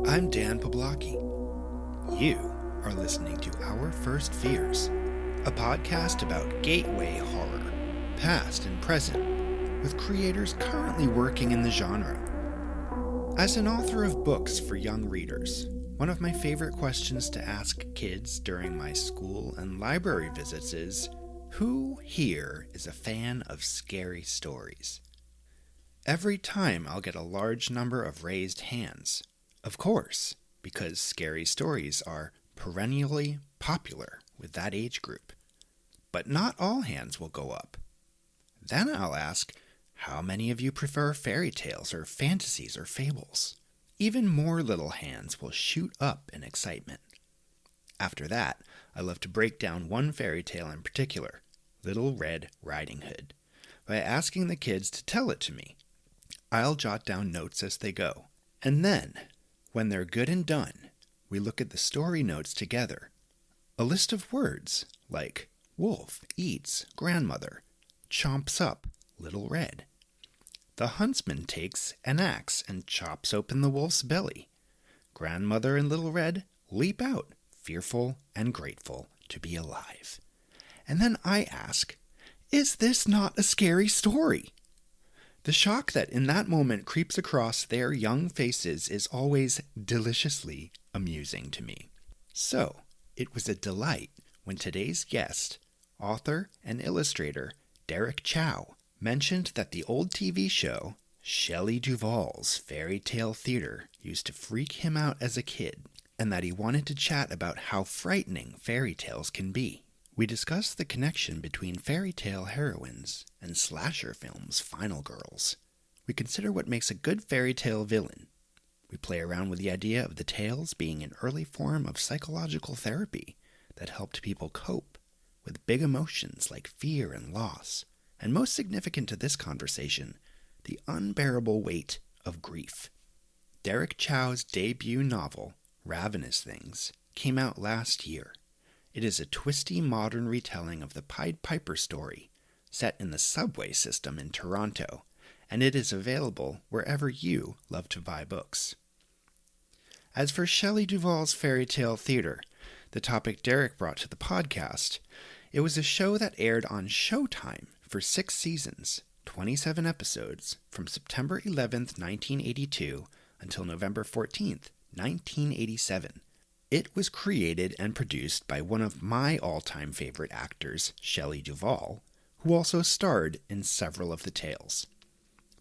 I'm Dan Poblocki. You are listening to Our First Fears, a podcast about gateway horror, past and present, with creators currently working in the genre. As an author of books for young readers, one of my favorite questions to ask kids during my school and library visits is, who here is a fan of scary stories? Every time I'll get a large number of raised hands. Of course, because scary stories are perennially popular with that age group. But not all hands will go up. Then I'll ask, how many of you prefer fairy tales or fantasies or fables? Even more little hands will shoot up in excitement. After that, I love to break down one fairy tale in particular, Little Red Riding Hood, by asking the kids to tell it to me. I'll jot down notes as they go, and then, when they're good and done, we look at the story notes together. A list of words like wolf eats grandmother, chomps up Little Red. The huntsman takes an axe and chops open the wolf's belly. Grandmother and Little Red leap out, fearful and grateful to be alive. And then I ask, is this not a scary story? The shock that in that moment creeps across their young faces is always deliciously amusing to me. So, it was a delight when today's guest, author and illustrator Derrick Chow, mentioned that the old TV show, Shelley Duvall's Faerie Tale Theatre, used to freak him out as a kid, and that he wanted to chat about how frightening fairy tales can be. We discuss the connection between fairy tale heroines and slasher films' final girls. We consider what makes a good fairy tale villain. We play around with the idea of the tales being an early form of psychological therapy that helped people cope with big emotions like fear and loss, and most significant to this conversation, the unbearable weight of grief. Derrick Chow's debut novel, Ravenous Things, came out last year. It is a twisty modern retelling of the Pied Piper story, set in the subway system in Toronto, and it is available wherever you love to buy books. As for Shelley Duvall's Faerie Tale Theatre, the topic Derrick brought to the podcast, it was a show that aired on Showtime for 6 seasons, 27 episodes, from September 11th, 1982 until November 14th, 1987. It was created and produced by one of my all-time favorite actors, Shelley Duvall, who also starred in several of the tales.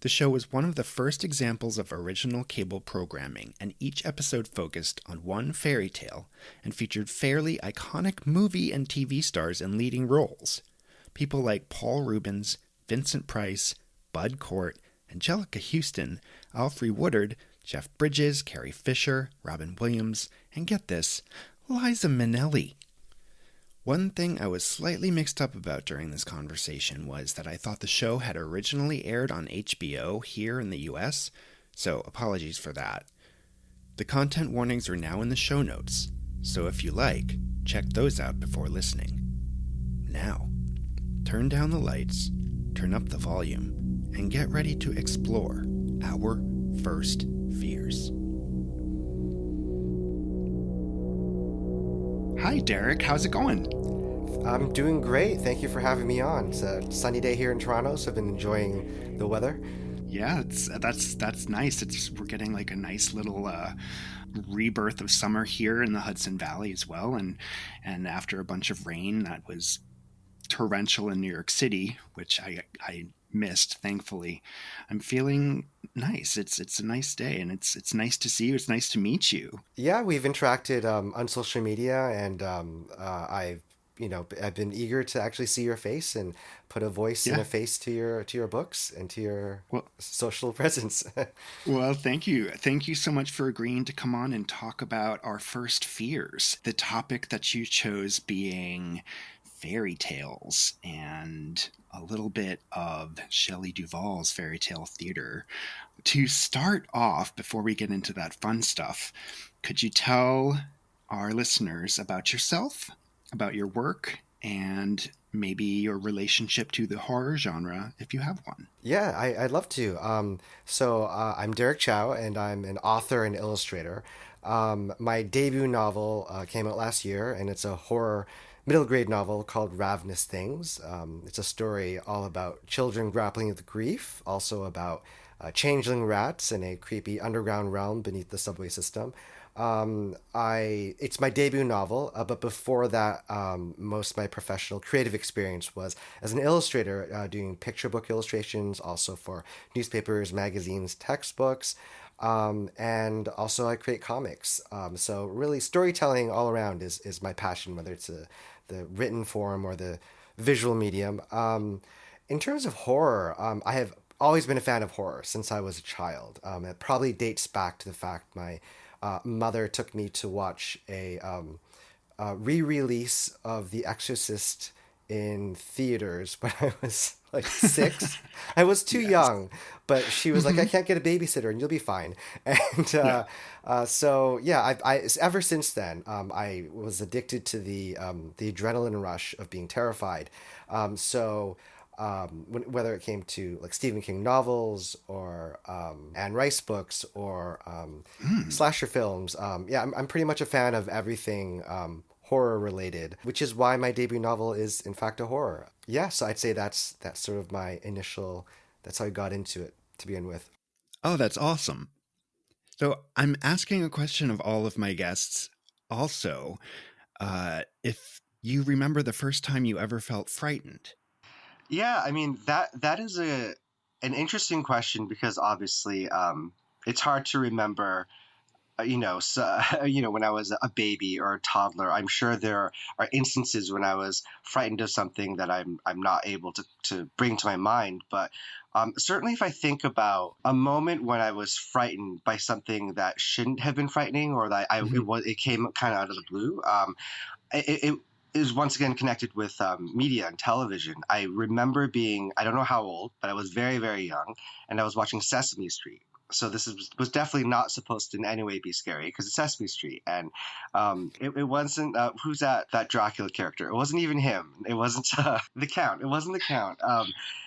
The show was one of the first examples of original cable programming, and each episode focused on one fairy tale and featured fairly iconic movie and TV stars in leading roles. People like Paul Rubens, Vincent Price, Bud Cort, Angelica Houston, Alfre Woodard, Jeff Bridges, Carrie Fisher, Robin Williams, and get this, Liza Minnelli. One thing I was slightly mixed up about during this conversation was that I thought the show had originally aired on HBO here in the US, so apologies for that. The content warnings are now in the show notes, so if you like, check those out before listening. Now, turn down the lights, turn up the volume, and get ready to explore Our First Fears. Hi, Derrick. How's it going? I'm doing great. Thank you for having me on. It's a sunny day here in Toronto, so I've been enjoying the weather. Yeah, that's nice. We're getting like a nice little rebirth of summer here in the Hudson Valley as well, and after a bunch of rain that was torrential in New York City, which I missed, thankfully, I'm feeling nice. It's a nice day, and it's nice to see you. It's nice to meet you. Yeah, we've interacted on social media, and I've been eager to actually see your face and put a voice and a face to your books and to your social presence. Well, thank you so much for agreeing to come on and talk about Our First Fears. The topic that you chose being fairy tales and a little bit of Shelley Duvall's Faerie Tale Theatre. To start off, before we get into that fun stuff, could you tell our listeners about yourself, about your work, and maybe your relationship to the horror genre, if you have one? Yeah, I'd love to. So I'm Derrick Chow, and I'm an author and illustrator. My debut novel came out last year, and it's a horror middle grade novel called Ravenous Things. It's a story all about children grappling with grief, also about changeling rats in a creepy underground realm beneath the subway system. It's my debut novel, but before that, most of my professional creative experience was as an illustrator, doing picture book illustrations, also for newspapers, magazines, textbooks, and also I create comics. So really, storytelling all around is my passion, whether it's the written form or the visual medium. In terms of horror, I have always been a fan of horror since I was a child. It probably dates back to the fact my mother took me to watch a re-release of The Exorcist in theaters when I was like 6. I was too Yes. young, but she was like, "I can't get a babysitter, and you'll be fine." And Yeah. so yeah, ever since then, I was addicted to the adrenaline rush of being terrified. So whether it came to like Stephen King novels or Anne Rice books or Mm. slasher films, yeah, I'm pretty much a fan of everything horror related, which is why my debut novel is in fact a horror. Yeah, so I'd say that's sort of my initial. That's how I got into it to begin with. Oh, that's awesome. So I'm asking a question of all of my guests also. If you remember the first time you ever felt frightened. Yeah, I mean that is a an interesting question because obviously it's hard to remember so, when I was a baby or a toddler. I'm sure there are instances when I was frightened of something that I'm not able to bring to my mind. But certainly, if I think about a moment when I was frightened by something that shouldn't have been frightening, or that Mhm. it came kind of out of the blue, it is once again connected with media and television. I remember being, I don't know how old, but I was very, very young, and I was watching Sesame Street. So was definitely not supposed to in any way be scary because it's Sesame Street, and it wasn't who's that Dracula character? It wasn't even him. It wasn't the Count. It wasn't the Count.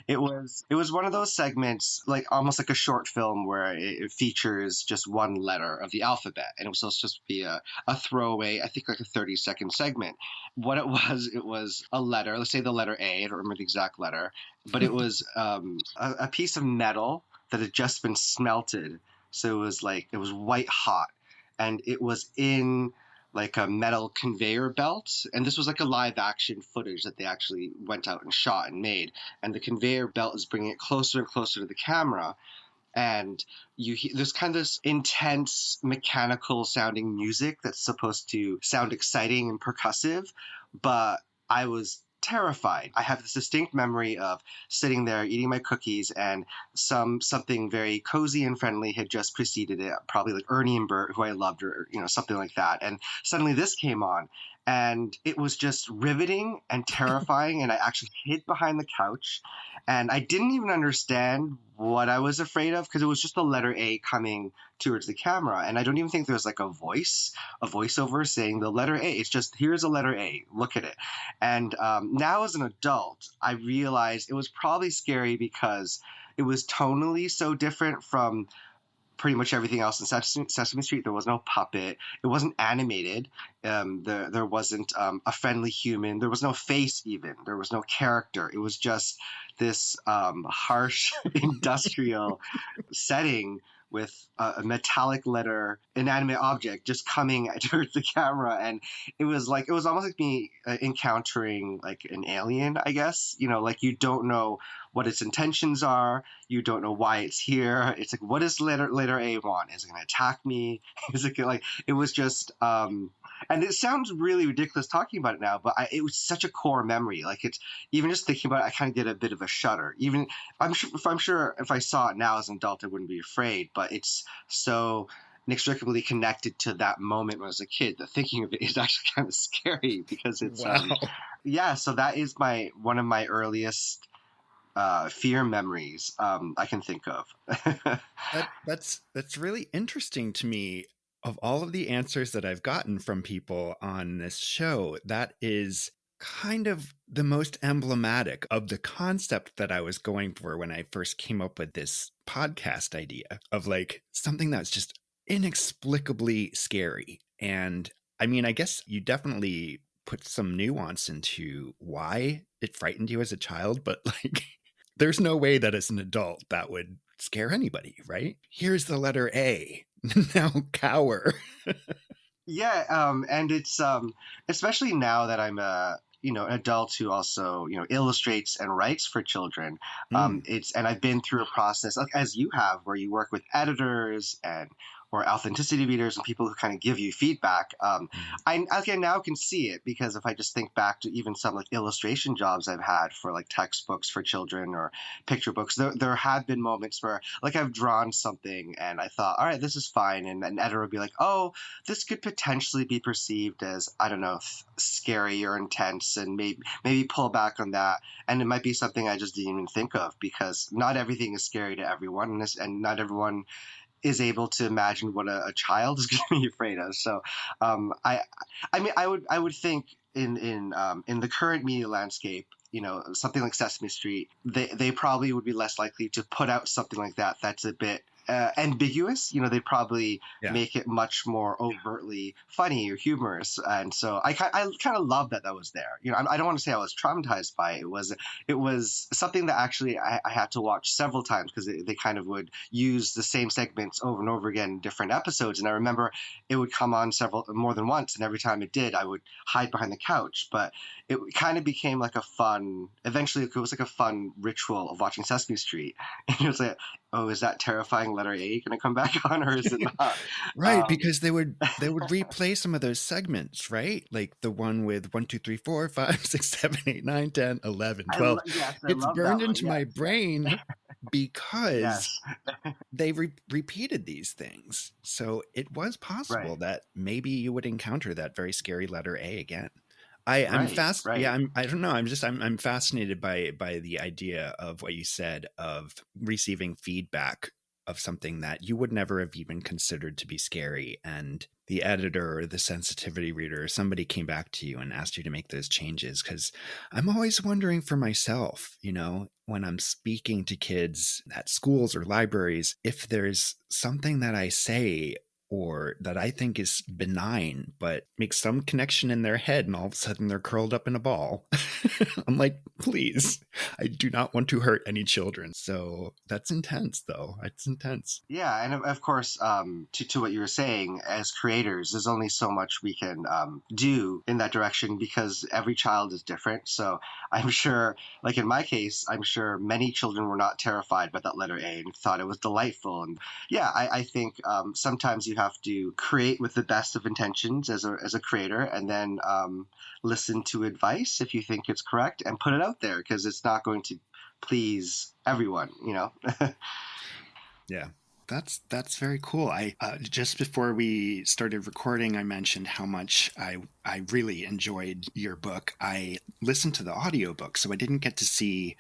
It was one of those segments, like almost like a short film where it features just one letter of the alphabet, and it was supposed to just be a throwaway, I think like a 30-second segment. What it was a letter, let's say the letter A, I don't remember the exact letter, but it was a piece of metal that had just been smelted. So it was white hot, and it was in like a metal conveyor belt. And this was like a live action footage that they actually went out and shot and made. And the conveyor belt is bringing it closer and closer to the camera, and there's kind of this intense mechanical sounding music that's supposed to sound exciting and percussive, but I was terrified. I have this distinct memory of sitting there eating my cookies, and something very cozy and friendly had just preceded it, probably like Ernie and Bert, who I loved, or something like that. And suddenly this came on, and it was just riveting and terrifying, and I actually hid behind the couch, and I didn't even understand what I was afraid of because it was just the letter A coming towards the camera, and I don't even think there was like a voiceover saying the letter A. It's just, here's a letter A, look at it. And now as an adult, I realized it was probably scary because it was tonally so different from pretty much everything else in Sesame Street. There was no puppet. It wasn't animated. There wasn't a friendly human. There was no face even. There was no character. It was just this harsh industrial setting with a metallic letter, inanimate object just coming towards the camera. And it was almost like me encountering like an alien, I guess. Like you don't know what its intentions are. You don't know why it's here. It's like, what does letter A want? Is it going to attack me? Is it like, it was just, and it sounds really ridiculous talking about it now, but it was such a core memory. Like it's, even just thinking about it, I kind of get a bit of a shudder. Even I'm sure if I saw it now as an adult, I wouldn't be afraid, but it's so inextricably connected to that moment when I was a kid that thinking of it is actually kind of scary because it's, Wow. yeah, so that is one of my earliest fear memories I can think of. That's really interesting to me. Of all of the answers that I've gotten from people on this show, that is kind of the most emblematic of the concept that I was going for when I first came up with this podcast idea of like something that's just inexplicably scary. And I mean, I guess you definitely put some nuance into why it frightened you as a child, but like, there's no way that as an adult that would scare anybody, right? Here's the letter A. Now cower. Yeah, and it's especially now that I'm a an adult who also illustrates and writes for children. Mm. It's and I've been through a process like as you have, where you work with editors and or authenticity readers and people who kind of give you feedback. Mm. I now can see it because if I just think back to even some like illustration jobs I've had for like textbooks for children or picture books, there have been moments where like I've drawn something and I thought, all right, this is fine, and an editor would be like, oh, this could potentially be perceived as I don't know scary or intense, and maybe pull back on that, and it might be something I just didn't even think of because not everything is scary to everyone, and not everyone is able to imagine what a child is going to be afraid of. So, I mean, I would think in the current media landscape, something like Sesame Street, they probably would be less likely to put out something like that. That's a bit ambiguous. They'd probably Yeah. make it much more overtly funny or humorous. And so I kind of love that was there. I don't want to say I was traumatized by it. It was something that actually I had to watch several times because they kind of would use the same segments over and over again in different episodes. And I remember it would come on more than once, and every time it did, I would hide behind the couch. But it kind of became like eventually it was like a fun ritual of watching Sesame Street. And it was like, oh, is that terrifying letter A going to come back on, or is it not? Right, because they would replay some of those segments, right? Like the one with 1, 2, 3, 4, 5, 6, 7, 8, 9, 10, 11, 12. Yes, I It's love that burned one. into my brain because Yes, they repeated these things. So it was possible right, that maybe you would encounter that very scary letter A again. I'm right, fast. right. Yeah, I don't know. I'm fascinated by the idea of what you said of receiving feedback of something that you would never have even considered to be scary, and the editor or the sensitivity reader or somebody came back to you and asked you to make those changes. Because I'm always wondering for myself, when I'm speaking to kids at schools or libraries, if there's something that I say or that I think is benign, but makes some connection in their head, and all of a sudden they're curled up in a ball. I'm like, please, I do not want to hurt any children. So that's intense, though. It's intense. Yeah, and of course, to what you were saying, as creators, there's only so much we can do in that direction because every child is different. So I'm sure, like in my case, I'm sure many children were not terrified by that letter A and thought it was delightful. And yeah, I think sometimes you have to create with the best of intentions as a creator, and then listen to advice if you think it's correct and put it out there because it's not going to please everyone. Yeah. That's very cool. I just before we started recording, I mentioned how much I really enjoyed your book. I listened to the audiobook, so I didn't get to see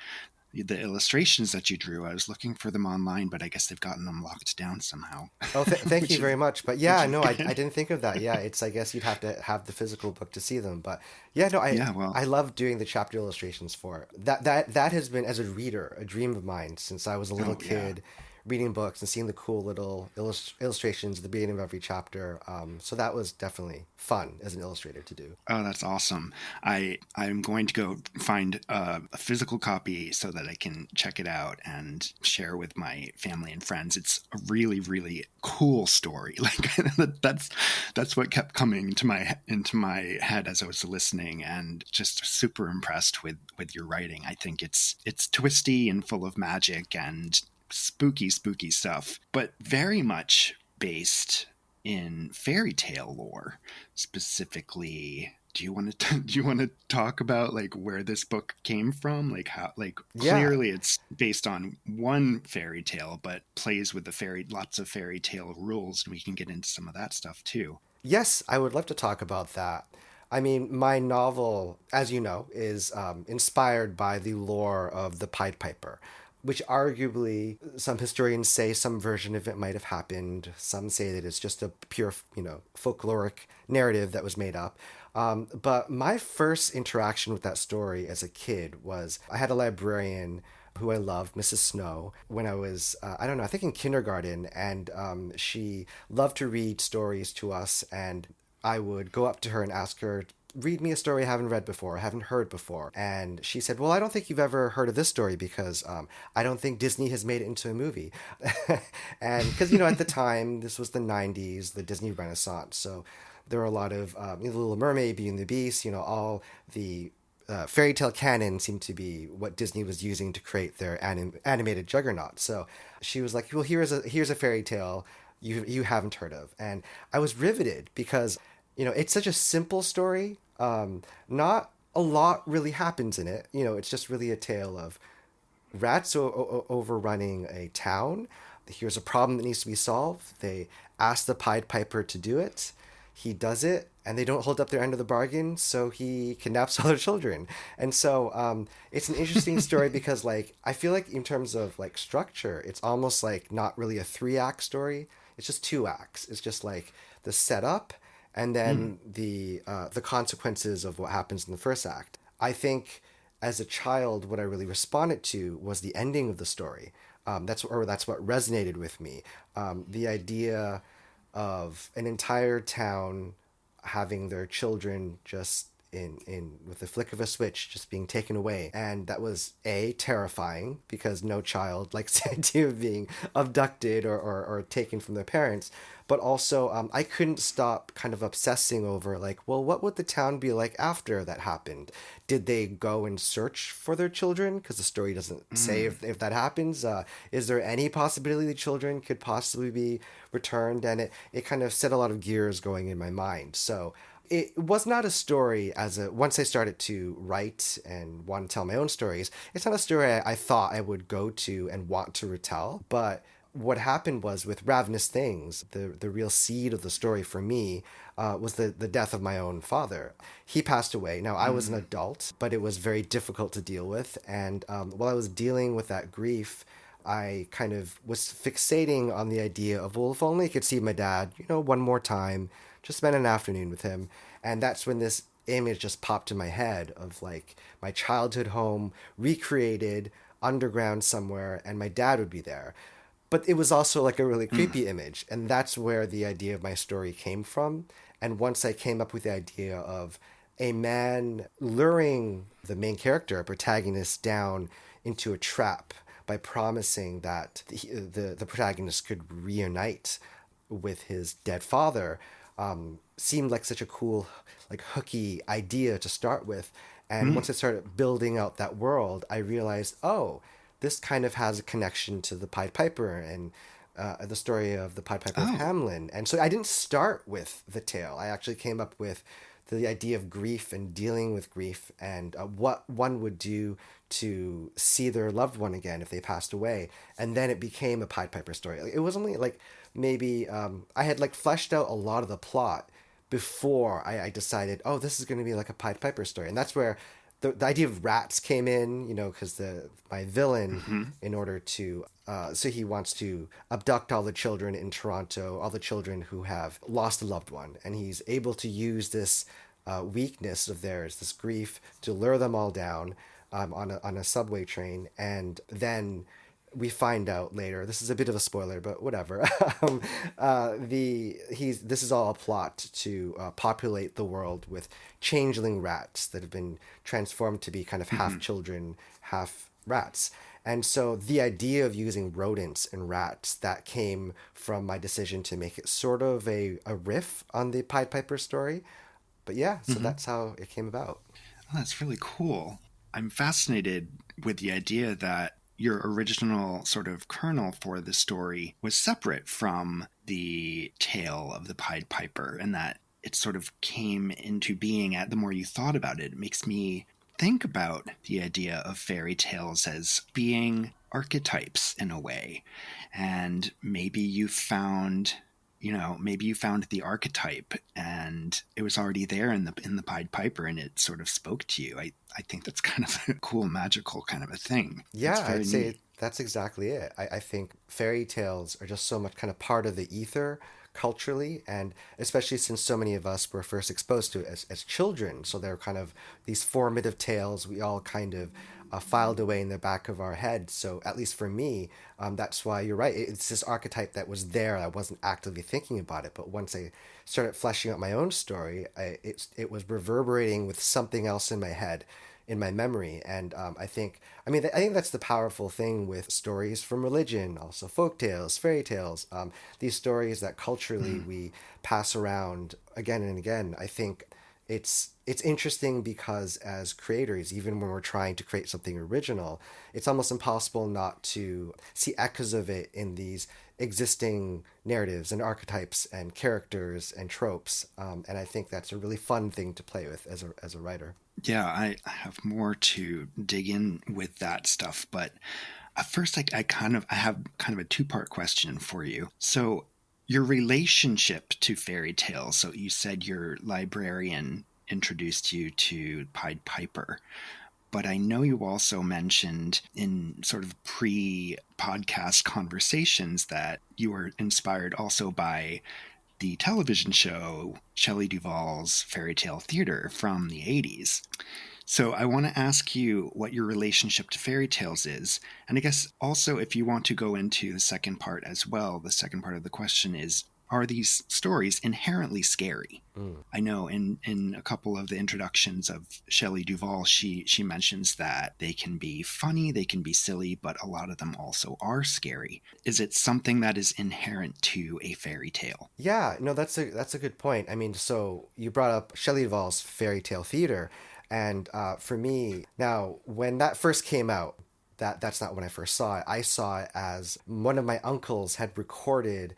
the illustrations that you drew. I was looking for them online, but I guess they've gotten them locked down somehow. Oh, thank you very much. But yeah, no, I good. didn't think of that. Yeah, I guess you'd have to have the physical book to see them. But yeah, no, Yeah, well, I love doing the chapter illustrations for it. That has been, as a reader, a dream of mine since I was a little kid, reading books and seeing the cool little illustrations at the beginning of every chapter. So that was definitely fun as an illustrator to do. Oh, that's awesome. I'm going to go find a physical copy so that I can check it out and share with my family and friends. It's a really, really cool story. Like that's what kept coming into my head as I was listening, and just super impressed with your writing. I think it's twisty and full of magic and spooky stuff, but very much based in fairy tale lore. Specifically, do you want to talk about like where this book came from, like how, like Yeah. clearly it's based on one fairy tale but plays with lots of fairy tale rules, and we can get into some of that stuff too. Yes, I would love to talk about that. I mean, my novel, as you know, is inspired by the lore of the Pied Piper, which arguably some historians say some version of it might have happened. Some say that it's just a pure, folkloric narrative that was made up. But my first interaction with that story as a kid was I had a librarian who I loved, Mrs. Snow, when I was, I don't know, I think in kindergarten. And she loved to read stories to us. And I would go up to her and ask her, read me a story I haven't read before, I haven't heard before. And she said, well, I don't think you've ever heard of this story because I don't think Disney has made it into a movie. And because, at the time, this was the 90s, the Disney Renaissance. So there were a lot of Little Mermaid, Beauty and the Beast, all the fairy tale canon seemed to be what Disney was using to create their animated juggernaut. So she was like, well, here's a fairy tale you haven't heard of. And I was riveted because it's such a simple story. Not a lot really happens in it. It's just really a tale of rats overrunning a town. Here's a problem that needs to be solved. They ask the Pied Piper to do it. He does it, and they don't hold up their end of the bargain, so he kidnaps all their children. And so it's an interesting story because, I feel like in terms of, structure, it's almost like not really a 3-act story. It's just 2 acts. It's just, the setup and then the consequences of what happens in the first act. I think as a child, what I really responded to was the ending of the story. That's what resonated with me. The idea of an entire town having their children just in with the flick of a switch just being taken away. And that was terrifying because no child likes the idea of being abducted or taken from their parents. But also I couldn't stop kind of obsessing over well, what would the town be like after that happened? Did they go and search for their children? Because the story doesn't say if that happens. Is there any possibility the children could possibly be returned? And it kind of set a lot of gears going in my mind. So it was not a story once I started to write and want to tell my own stories, it's not a story I thought I would go to and want to retell. But what happened was with Ravenous Things, the real seed of the story for me was the death of my own father. He passed away. Now, I was an adult, but it was very difficult to deal with. And while I was dealing with that grief, I kind of was fixating on the idea of, well, if only I could see my dad, one more time, just spend an afternoon with him. And that's when this image just popped in my head of my childhood home recreated underground somewhere, and my dad would be there. But it was also a really creepy image. And that's where the idea of my story came from. And once I came up with the idea of a man luring the main character, a protagonist, down into a trap by promising that the protagonist could reunite with his dead father, seemed like such a cool, hooky idea to start with. And once I started building out that world, I realized, oh, this kind of has a connection to the Pied Piper and the story of the Pied Piper of Hamelin. And so I didn't start with the tale. I actually came up with the idea of grief and dealing with grief and what one would do to see their loved one again if they passed away. And then it became a Pied Piper story. It was only maybe I had fleshed out a lot of the plot before I decided, oh, this is going to be a Pied Piper story. And that's where the idea of rats came in, because my villain, in order to, so he wants to abduct all the children in Toronto, all the children who have lost a loved one. And he's able to use this weakness of theirs, this grief, to lure them all down on a subway train. And then we find out later, this is a bit of a spoiler, but whatever. This is all a plot to populate the world with changeling rats that have been transformed to be kind of half children, half rats. And so the idea of using rodents and rats, that came from my decision to make it sort of a riff on the Pied Piper story. But yeah, so that's how it came about. Oh, that's really cool. I'm fascinated with the idea that your original sort of kernel for the story was separate from the tale of the Pied Piper, and that it sort of came into being the more you thought about it. It makes me think about the idea of fairy tales as being archetypes in a way. And maybe you found the archetype and it was already there in the Pied Piper and it sort of spoke to you. I think that's kind of a cool, magical kind of a thing. Yeah, I'd say that's exactly it. I think fairy tales are just so much kind of part of the ether, culturally, and especially since so many of us were first exposed to it as children. So they're kind of these formative tales we all kind of filed away in the back of our head. So at least for me, that's why you're right. It's this archetype that was there. I wasn't actively thinking about it, but once I started fleshing out my own story, it was reverberating with something else in my head, in my memory. And I think that's the powerful thing with stories from religion, also folk tales, fairy tales, these stories that culturally we pass around again and again. I think it's interesting because as creators, even when we're trying to create something original, it's almost impossible not to see echoes of it in these existing narratives and archetypes and characters and tropes. And I think that's a really fun thing to play with as a writer. Yeah, I have more to dig in with that stuff, but first I have kind of a two-part question for you. So your relationship to fairy tales. So you said your librarian introduced you to Pied Piper, but I know you also mentioned in sort of pre-podcast conversations that you were inspired also by the television show Shelley Duvall's Faerie Tale Theatre from the 80s. So I want to ask you what your relationship to fairy tales is. And I guess also if you want to go into the second part as well, the second part of the question is, are these stories inherently scary? I know in a couple of the introductions of Shelley Duvall, she mentions that they can be funny, they can be silly, but a lot of them also are scary. Is it something that is inherent to a fairy tale? Yeah, no, that's a good point. I mean, so you brought up Shelley Duvall's Faerie Tale Theatre, and for me, now when that first came out, that's not when I first saw it. I saw it as one of my uncles had recorded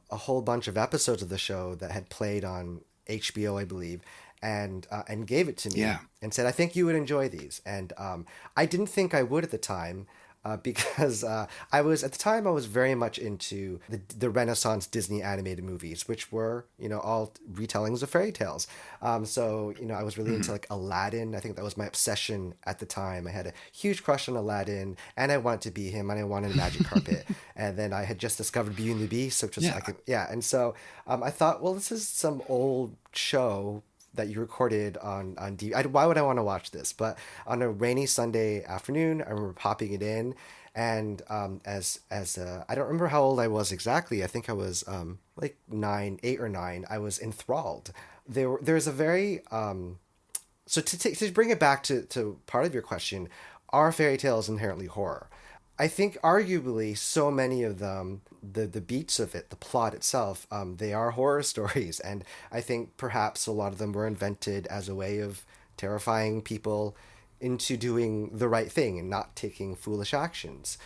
a whole bunch of episodes of the show that had played on HBO, I believe, and gave it to me and said, I think you would enjoy these. And I didn't think I would at the time because I was very much into the Renaissance Disney animated movies, which were, all retellings of fairy tales. So, I was really into like Aladdin. I think that was my obsession at the time. I had a huge crush on Aladdin and I wanted to be him and I wanted a magic carpet. And then I had just discovered Beauty and the Beast, which was And so I thought, well, this is some old show that you recorded on DVD. Why would I want to watch this? But on a rainy Sunday afternoon, I remember popping it in, and as I don't remember how old I was exactly. I think I was like 8 or 9. I was enthralled. There's a very so to bring it back to part of your question, are fairy tales inherently horror? I think arguably so many of them, the beats of it, the plot itself, they are horror stories. And I think perhaps a lot of them were invented as a way of terrifying people into doing the right thing and not taking foolish actions.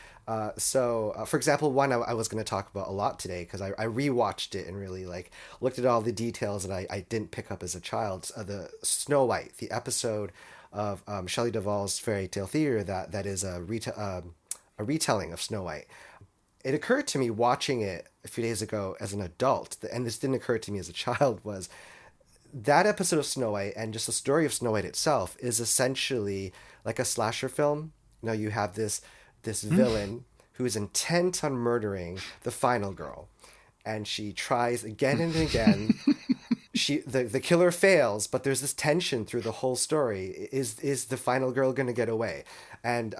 So, for example, one I was going to talk about a lot today because I rewatched it and really looked at all the details that I didn't pick up as a child. The Snow White, the episode of Shelley Duvall's Faerie Tale Theatre that is a retelling of Snow White. It occurred to me watching it a few days ago as an adult, and this didn't occur to me as a child, was that episode of Snow White and just the story of Snow White itself is essentially like a slasher film. You have this villain who is intent on murdering the final girl, and she tries again and again. The killer fails, but there's this tension through the whole story. Is the final girl going to get away? And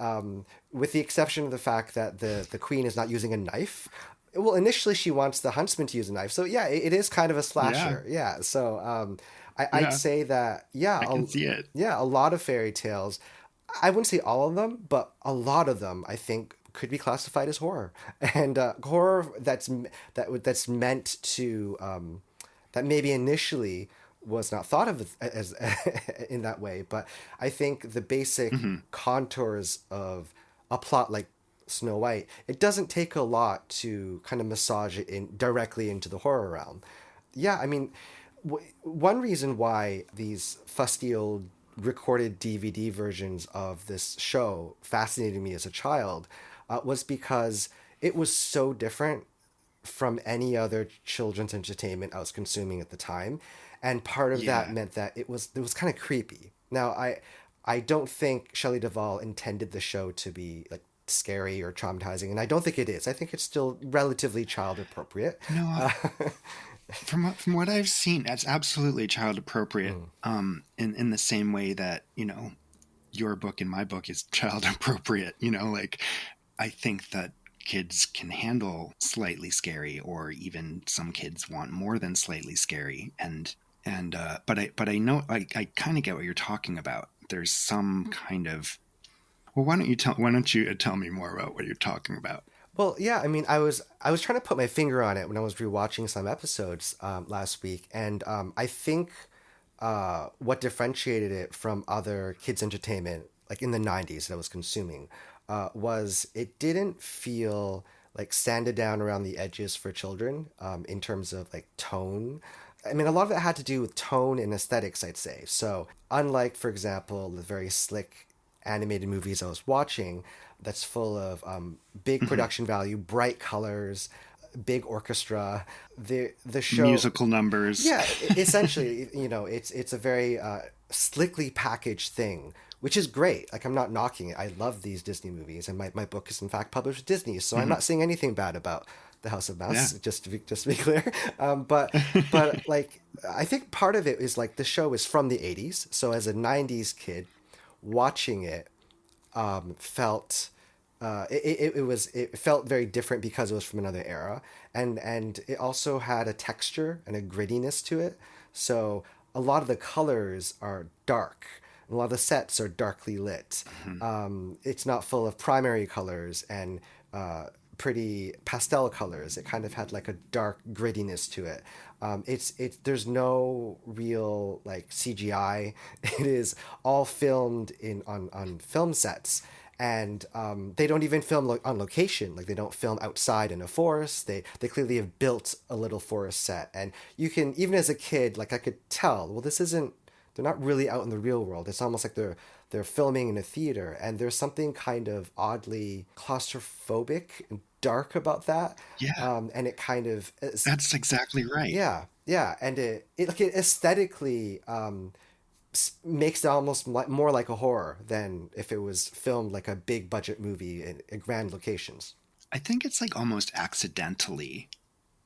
with the exception of the fact that the queen is not using a knife. Well, initially she wants the huntsman to use a knife. So yeah, it is kind of a slasher. Yeah. So I'd say that, I can see it. Yeah, a lot of fairy tales, I wouldn't say all of them, but a lot of them I think could be classified as horror. And horror that's meant to... that maybe initially was not thought of as in that way, but I think the basic contours of a plot like Snow White, it doesn't take a lot to kind of massage it directly into the horror realm. Yeah, I mean, one reason why these fusty old recorded DVD versions of this show fascinated me as a child was because it was so different from any other children's entertainment I was consuming at the time. And part of that meant that it was kind of creepy. Now, I don't think Shelley Duvall intended the show to be like scary or traumatizing, and I don't think it is. I think it's still relatively child appropriate. No, From what I've seen, that's absolutely child appropriate. In the same way that, you know, your book and my book is child appropriate. You know, like, I think that kids can handle slightly scary, or even some kids want more than slightly scary. But I know I kind of get what you're talking about. There's some kind of, well, why don't you tell me more about what you're talking about? Well, yeah, I mean, I was trying to put my finger on it when I was rewatching some episodes last week, and I think what differentiated it from other kids' entertainment, like in the '90s that I was consuming, was it didn't feel like sanded down around the edges for children in terms of like tone. I mean, a lot of it had to do with tone and aesthetics, I'd say. So, unlike, for example, the very slick animated movies I was watching, that's full of big production value, bright colors, big orchestra. The show Musical numbers. yeah, essentially, you know, it's a very slickly packaged thing, which is great. Like, I'm not knocking it. I love these Disney movies, and my book is in fact published with Disney, so I'm not saying anything bad about the House of Mouse. Yeah. Just to be clear. But like, I think part of it is like the show is from the '80s, so as a '90s kid watching it, felt it felt very different because it was from another era, and it also had a texture and a grittiness to it. So a lot of the colors are dark. A lot of the sets are darkly lit. It's not full of primary colors and pretty pastel colors. It kind of had like a dark grittiness to it. It's there's no real like CGI. It is all filmed on film sets, and they don't even film on location. Like, they don't film outside in a forest. They clearly have built a little forest set, and you can, even as a kid, like, I could tell, well, this isn't, they're not really out in the real world. It's almost like they're filming in a theater, and there's something kind of oddly claustrophobic and dark about that. Yeah. And it kind of That's exactly right. yeah, and it aesthetically makes it almost more like a horror than if it was filmed like a big budget movie in grand locations. I think it's like almost accidentally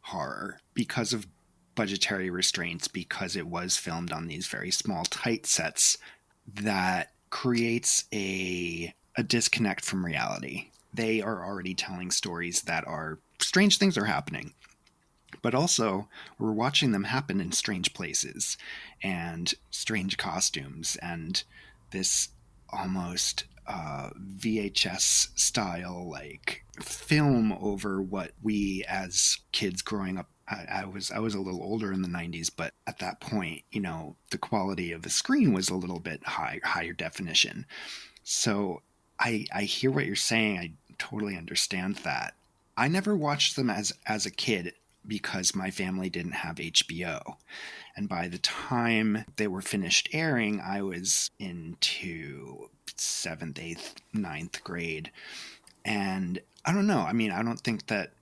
horror because of budgetary restraints, because it was filmed on these very small, tight sets, that creates a disconnect from reality. They are already telling stories that are strange things are happening, but also we're watching them happen in strange places and strange costumes and this almost VHS style like film over what we as kids growing up. I was a little older in the '90s, but at that point, you know, the quality of the screen was a little bit higher definition. So I hear what you're saying. I totally understand that. I never watched them as a kid because my family didn't have HBO. And by the time they were finished airing, I was into 7th, 8th, 9th grade. And I don't know. I mean, I don't think that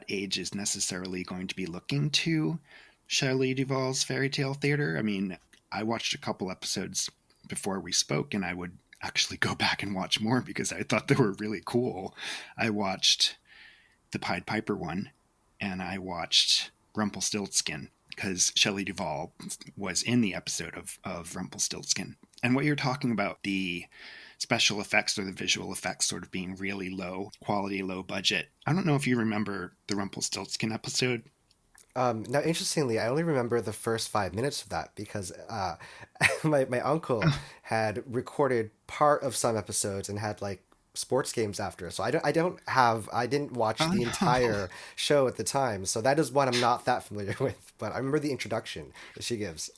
age is necessarily going to be looking to Shelley Duvall's Faerie Tale Theatre. I mean, I watched a couple episodes before we spoke, and I would actually go back and watch more because I thought they were really cool. I watched the Pied Piper one, and I watched Rumpelstiltskin because Shelley Duvall was in the episode of Rumpelstiltskin. And what you're talking about, the special effects or the visual effects sort of being really low quality, low budget. I don't know if you remember the Rumpelstiltskin episode. Now, interestingly, I only remember the first 5 minutes of that because my uncle had recorded part of some episodes and had like sports games after. So I didn't watch the entire show at the time. So that is one I'm not that familiar with. But I remember the introduction that she gives.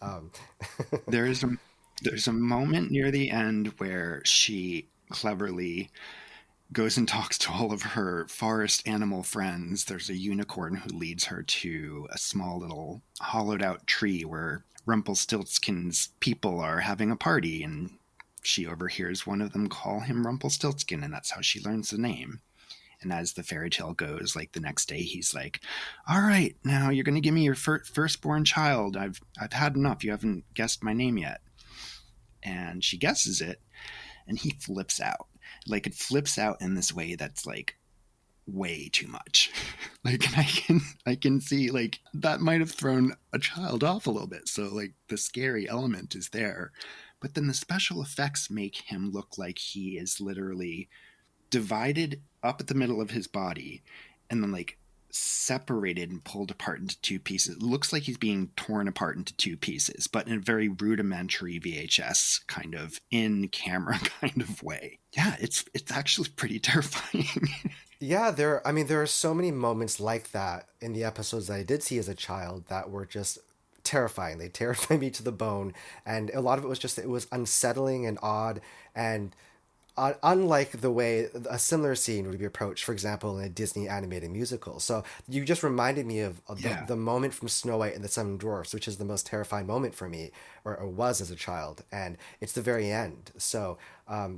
There's a moment near the end where she cleverly goes and talks to all of her forest animal friends. There's a unicorn who leads her to a small little hollowed out tree where Rumpelstiltskin's people are having a party, and she overhears one of them call him Rumpelstiltskin, and that's how she learns the name. And as the fairy tale goes, like the next day, he's like, "All right, now you're going to give me your firstborn child. I've had enough. You haven't guessed my name yet." And she guesses it, and he flips out. Like, it flips out in this way that's like way too much. Like, I can see, like, that might have thrown a child off a little bit. So, like, the scary element is there. But then the special effects make him look like he is literally divided up at the middle of his body and then, like, separated and pulled apart into two pieces. It looks like he's being torn apart into two pieces, but in a very rudimentary VHS kind of in camera kind of way. Yeah, it's actually pretty terrifying. Yeah, there are so many moments like that in the episodes that I did see as a child that were just terrifying. They terrified me to the bone, and a lot of it was just, it was unsettling and odd, and unlike the way a similar scene would be approached, for example, in a Disney animated musical. So you just reminded me of the moment from Snow White and the Seven Dwarfs, which is the most terrifying moment for me, or was as a child, and it's the very end. So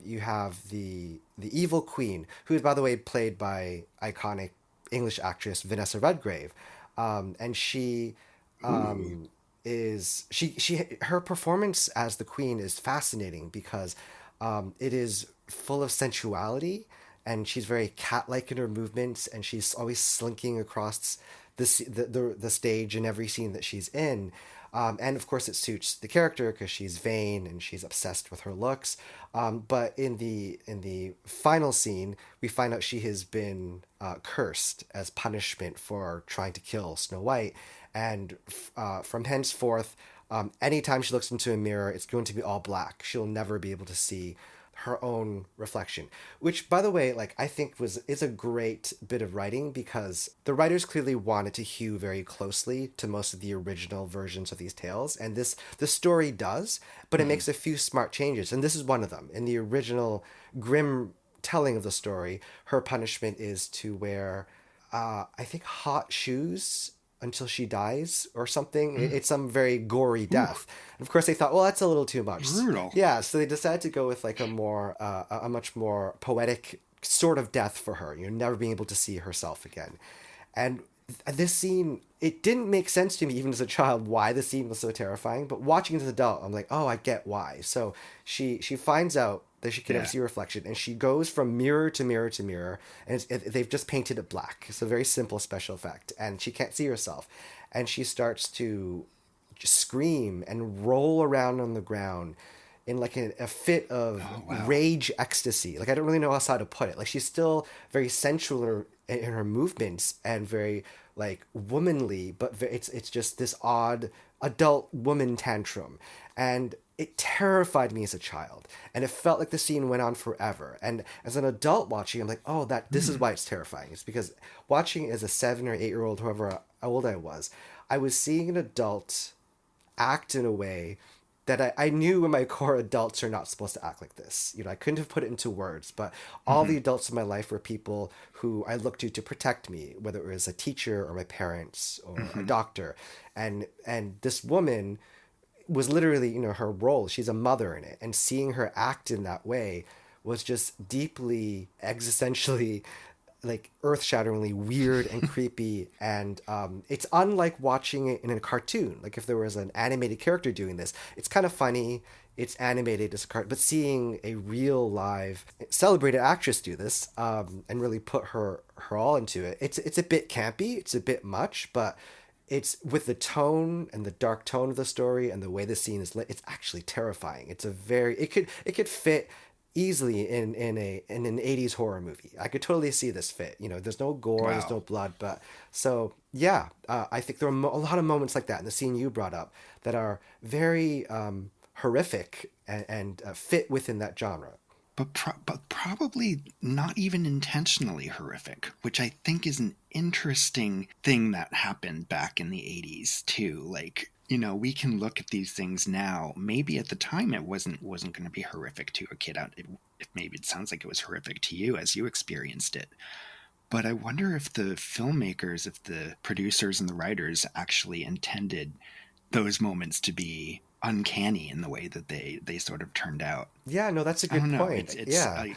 you have the evil queen, who is, by the way, played by iconic English actress Vanessa Redgrave, and she is her performance as the queen is fascinating because it is full of sensuality, and she's very cat-like in her movements, and she's always slinking across the stage in every scene that she's in. And of course, it suits the character because she's vain and she's obsessed with her looks. But in the final scene, we find out she has been cursed as punishment for trying to kill Snow White, and from henceforth, anytime she looks into a mirror, it's going to be all black. She'll never be able to see her own reflection, which, by the way, like, I think is a great bit of writing, because the writers clearly wanted to hew very closely to most of the original versions of these tales, and the story does, but it makes a few smart changes, and this is one of them. In the original grim telling of the story, her punishment is to wear I think hot shoes until she dies or something. It's some very gory death. And of course, they thought, well, that's a little too much. Brutal. Yeah, so they decided to go with like a much more poetic sort of death for her. You're never being able to see herself again. And this scene, it didn't make sense to me even as a child why the scene was so terrifying. But watching it as an adult, I'm like, oh, I get why. So she finds out that she can never see her reflection, and she goes from mirror to mirror to mirror, and they've just painted it black. It's a very simple special effect, and she can't see herself, and she starts to just scream and roll around on the ground in like a fit of rage ecstasy. Like, I don't really know how to put it. Like, she's still very sensual in her movements and very like womanly, but it's just this odd adult woman tantrum, and it terrified me as a child, and it felt like the scene went on forever. And as an adult watching, I'm like, oh, this is why it's terrifying. It's because watching as a 7 or 8 year old, however old I was seeing an adult act in a way that I knew in my core adults are not supposed to act like this. You know, I couldn't have put it into words, but all the adults in my life were people who I looked to protect me, whether it was a teacher or my parents or a doctor. And this woman was literally, you know, her role. She's a mother in it. And seeing her act in that way was just deeply existentially, like, earth-shatteringly weird and creepy. And it's unlike watching it in a cartoon. Like, if there was an animated character doing this, it's kind of funny, it's animated as a cartoon, but seeing a real live celebrated actress do this and really put her all into it, it's a bit campy, it's a bit much, but it's with the tone and the dark tone of the story and the way the scene is lit, it's actually terrifying. It's a very, it could fit easily in an 80s horror movie. I could totally see this fit. You know, there's no gore, there's no blood, but so yeah, I think there are a lot of moments like that in the scene you brought up that are very horrific and fit within that genre. But probably not even intentionally horrific, which I think is an interesting thing that happened back in the 80s too. Like, you know, we can look at these things now. Maybe at the time it wasn't going to be horrific to a kid. Maybe it sounds like it was horrific to you as you experienced it. But I wonder if the filmmakers, if the producers and the writers actually intended those moments to be uncanny in the way that they sort of turned out. Yeah, no, that's a good point. I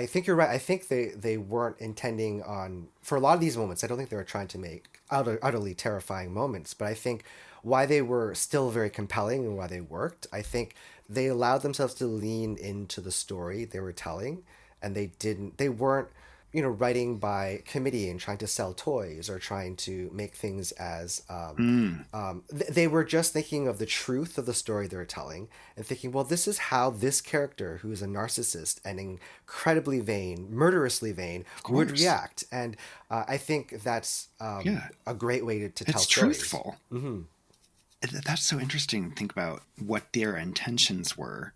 think you're right. I think they weren't intending on, for a lot of these moments, I don't think they were trying to make utterly terrifying moments, but I think why they were still very compelling and why they worked, I think they allowed themselves to lean into the story they were telling, and they weren't, writing by committee and trying to sell toys or trying to make things as they were just thinking of the truth of the story they were telling and thinking, well, this is how this character, who is a narcissist and incredibly vain, murderously vain, would react. And I think that's a great way to tell it's stories. Truthful. That's so interesting to think about what their intentions were.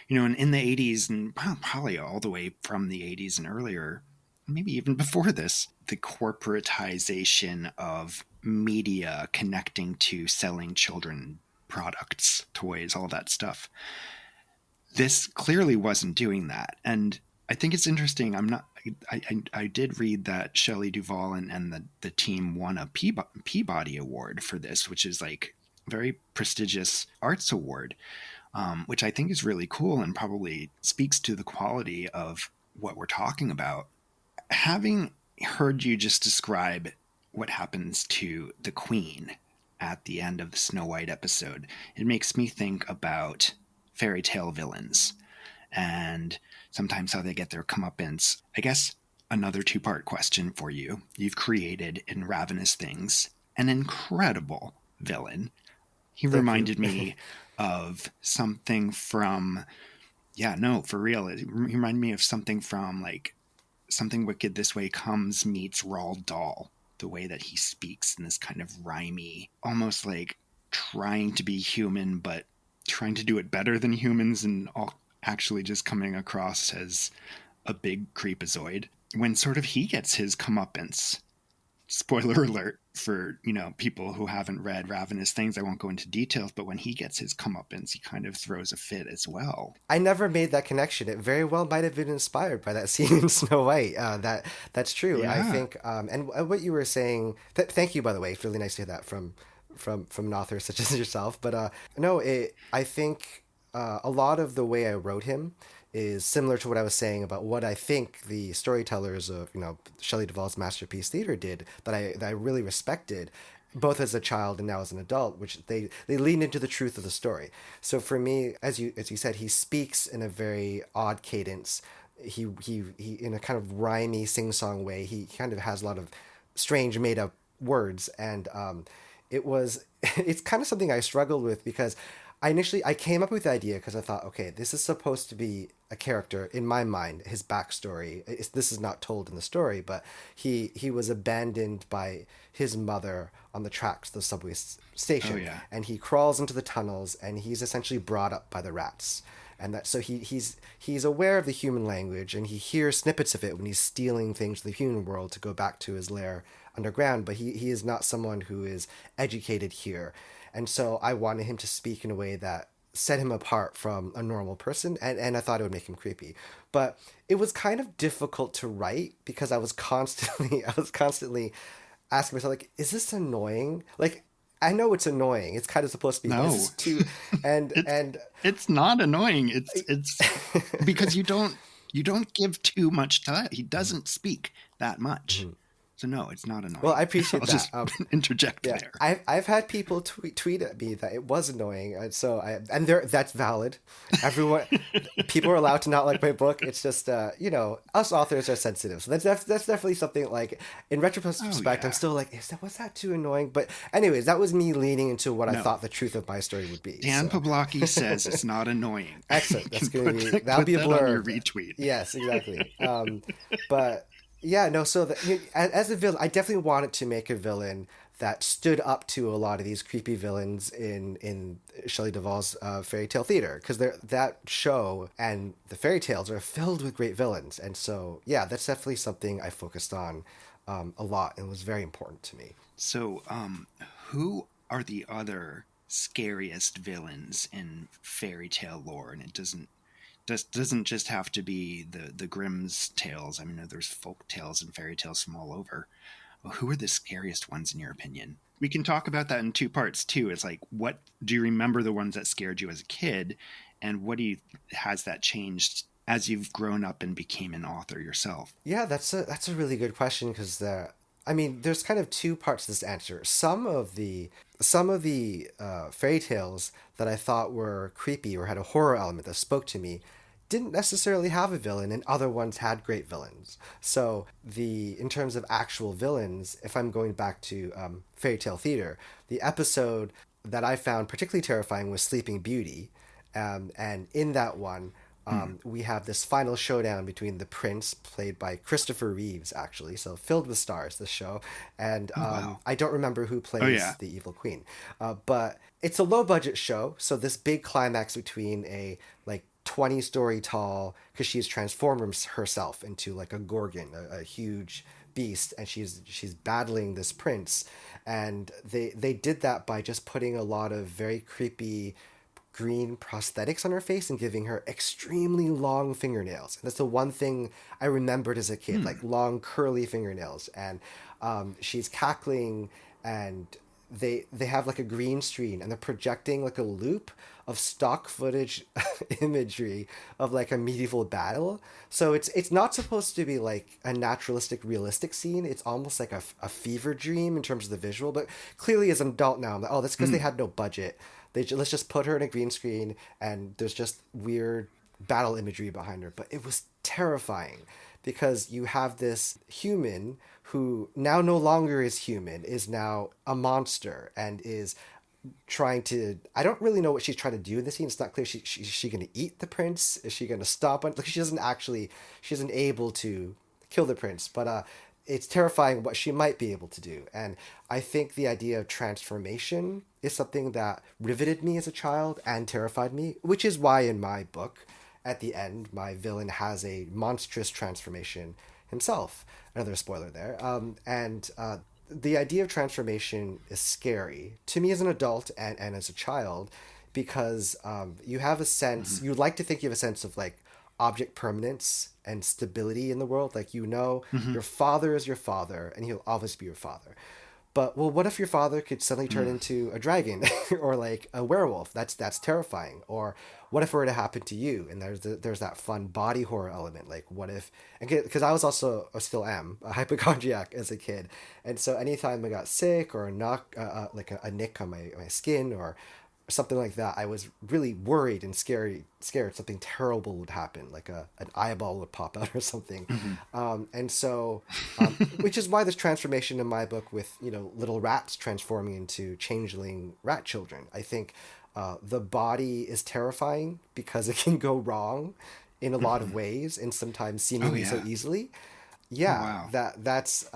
In the 80s and probably all the way from the 80s and earlier, maybe even before this, the corporatization of media connecting to selling children products, toys, all that stuff. This clearly wasn't doing that. And I think it's interesting. I did read that Shelley Duvall and the team won a Peabody Award for this, which is like a very prestigious arts award. Which I think is really cool and probably speaks to the quality of what we're talking about. Having heard you just describe what happens to the Queen at the end of the Snow White episode, it makes me think about fairy tale villains and sometimes how they get their comeuppance. I guess another two-part question for you. You've created in Ravenous Things an incredible villain. He reminded me of something from, for real. It reminded me of something from like Something Wicked This Way Comes meets Roald Dahl. The way that he speaks in this kind of rhymey, almost like trying to be human, but trying to do it better than humans and all actually just coming across as a big creepazoid. When sort of he gets his comeuppance. Spoiler alert for, people who haven't read Ravenous Things. I won't go into details, but when he gets his comeuppance, he kind of throws a fit as well. I never made that connection. It very well might have been inspired by that scene in Snow White. That's true. Yeah. I think, and what you were saying, thank you, by the way. It's really nice to hear that from an author such as yourself. But I think a lot of the way I wrote him is similar to what I was saying about what I think the storytellers of, Shelley Duvall's Masterpiece Theater did that I really respected, both as a child and now as an adult, which they lean into the truth of the story. So for me, as you said, he speaks in a very odd cadence. He in a kind of rhymey sing-song way. He kind of has a lot of strange made-up words, and it's kind of something I struggled with because I came up with the idea because I thought, okay, this is supposed to be a character in my mind, his backstory. This is not told in the story, but he was abandoned by his mother on the tracks of the subway station, and he crawls into the tunnels, and he's essentially brought up by the rats. And so he's aware of the human language, and he hears snippets of it when he's stealing things from the human world to go back to his lair underground, but he is not someone who is educated here. And so I wanted him to speak in a way that set him apart from a normal person, and I thought it would make him creepy. But it was kind of difficult to write because I was constantly asking myself, like, is this annoying? Like, I know it's annoying. It's kind of supposed to be. No. This is too, and it's not annoying. It's because you don't give too much time. He doesn't speak that much. Mm-hmm. So no, it's not annoying. Well, I appreciate that. I'll just interject there. I've had people tweet at me that it was annoying, and that's valid. Everyone, people are allowed to not like my book. It's just us authors are sensitive, so that's definitely something like in retrospect. I'm still like, was that too annoying? But anyways, that was me leaning into what I thought the truth of my story would be. Dan Pawlowski says it's not annoying. Excellent. That's going to be that'll be a blur. On your retweet. Yes, exactly. But. Yeah, no, so as a villain, I definitely wanted to make a villain that stood up to a lot of these creepy villains in Shelley Duvall's Faerie Tale Theatre, because that show and the fairy tales are filled with great villains. And so, yeah, that's definitely something I focused on a lot and was very important to me. So who are the other scariest villains in fairy tale lore? And it doesn't just have to be the Grimm's tales. I mean, there's folk tales and fairy tales from all over. Well, who are the scariest ones in your opinion? We can talk about that in two parts too. It's like, what do you remember the ones that scared you as a kid, and has that changed as you've grown up and became an author yourself? Yeah, that's a really good question because there's kind of two parts to this answer. Some of the fairy tales that I thought were creepy or had a horror element that spoke to me didn't necessarily have a villain, and other ones had great villains. So in terms of actual villains, if I'm going back to Faerie Tale Theatre, the episode that I found particularly terrifying was Sleeping Beauty, and in that one, we have this final showdown between the prince, played by Christopher Reeves, actually, so filled with stars, this show, and I don't remember who plays the evil queen, but it's a low budget show, so this big climax between a like 20-story tall, because she's transformed herself into like a gorgon, a huge beast, and she's battling this prince, and they did that by just putting a lot of very creepy green prosthetics on her face and giving her extremely long fingernails. And that's the one thing I remembered as a kid, like long curly fingernails. And she's cackling, and they have like a green screen, and they're projecting like a loop of stock footage imagery of like a medieval battle. So it's not supposed to be like a naturalistic, realistic scene. It's almost like a fever dream in terms of the visual. But clearly as an adult now, I'm like, oh, that's because they had no budget. Let's just put her in a green screen, and there's just weird battle imagery behind her. But it was terrifying, because you have this human who now no longer is human, is now a monster, and is trying to... I don't really know what she's trying to do in the scene. It's not clear. Is she going to eat the prince? Is she going to stop it? Like, she isn't able to kill the prince, but it's terrifying what she might be able to do. And I think the idea of transformation is something that riveted me as a child and terrified me, which is why in my book, at the end, my villain has a monstrous transformation himself. Another spoiler there. The idea of transformation is scary to me as an adult and as a child, because you have a sense, you'd like to think you have a sense of like object permanence and stability in the world. Like, your father is your father, and he'll always be your father. But, well, what if your father could suddenly turn into a dragon or like a werewolf? That's terrifying. Or what if it were to happen to you? And there's that fun body horror element. Like, what if... Because I still am a hypochondriac as a kid. And so anytime I got sick or a nick on my skin or something like that, I was really worried and scared something terrible would happen, like an eyeball would pop out or something. And so which is why this transformation in my book with little rats transforming into changeling rat children, I think the body is terrifying because it can go wrong in a lot of ways, and sometimes seemingly so easily. That's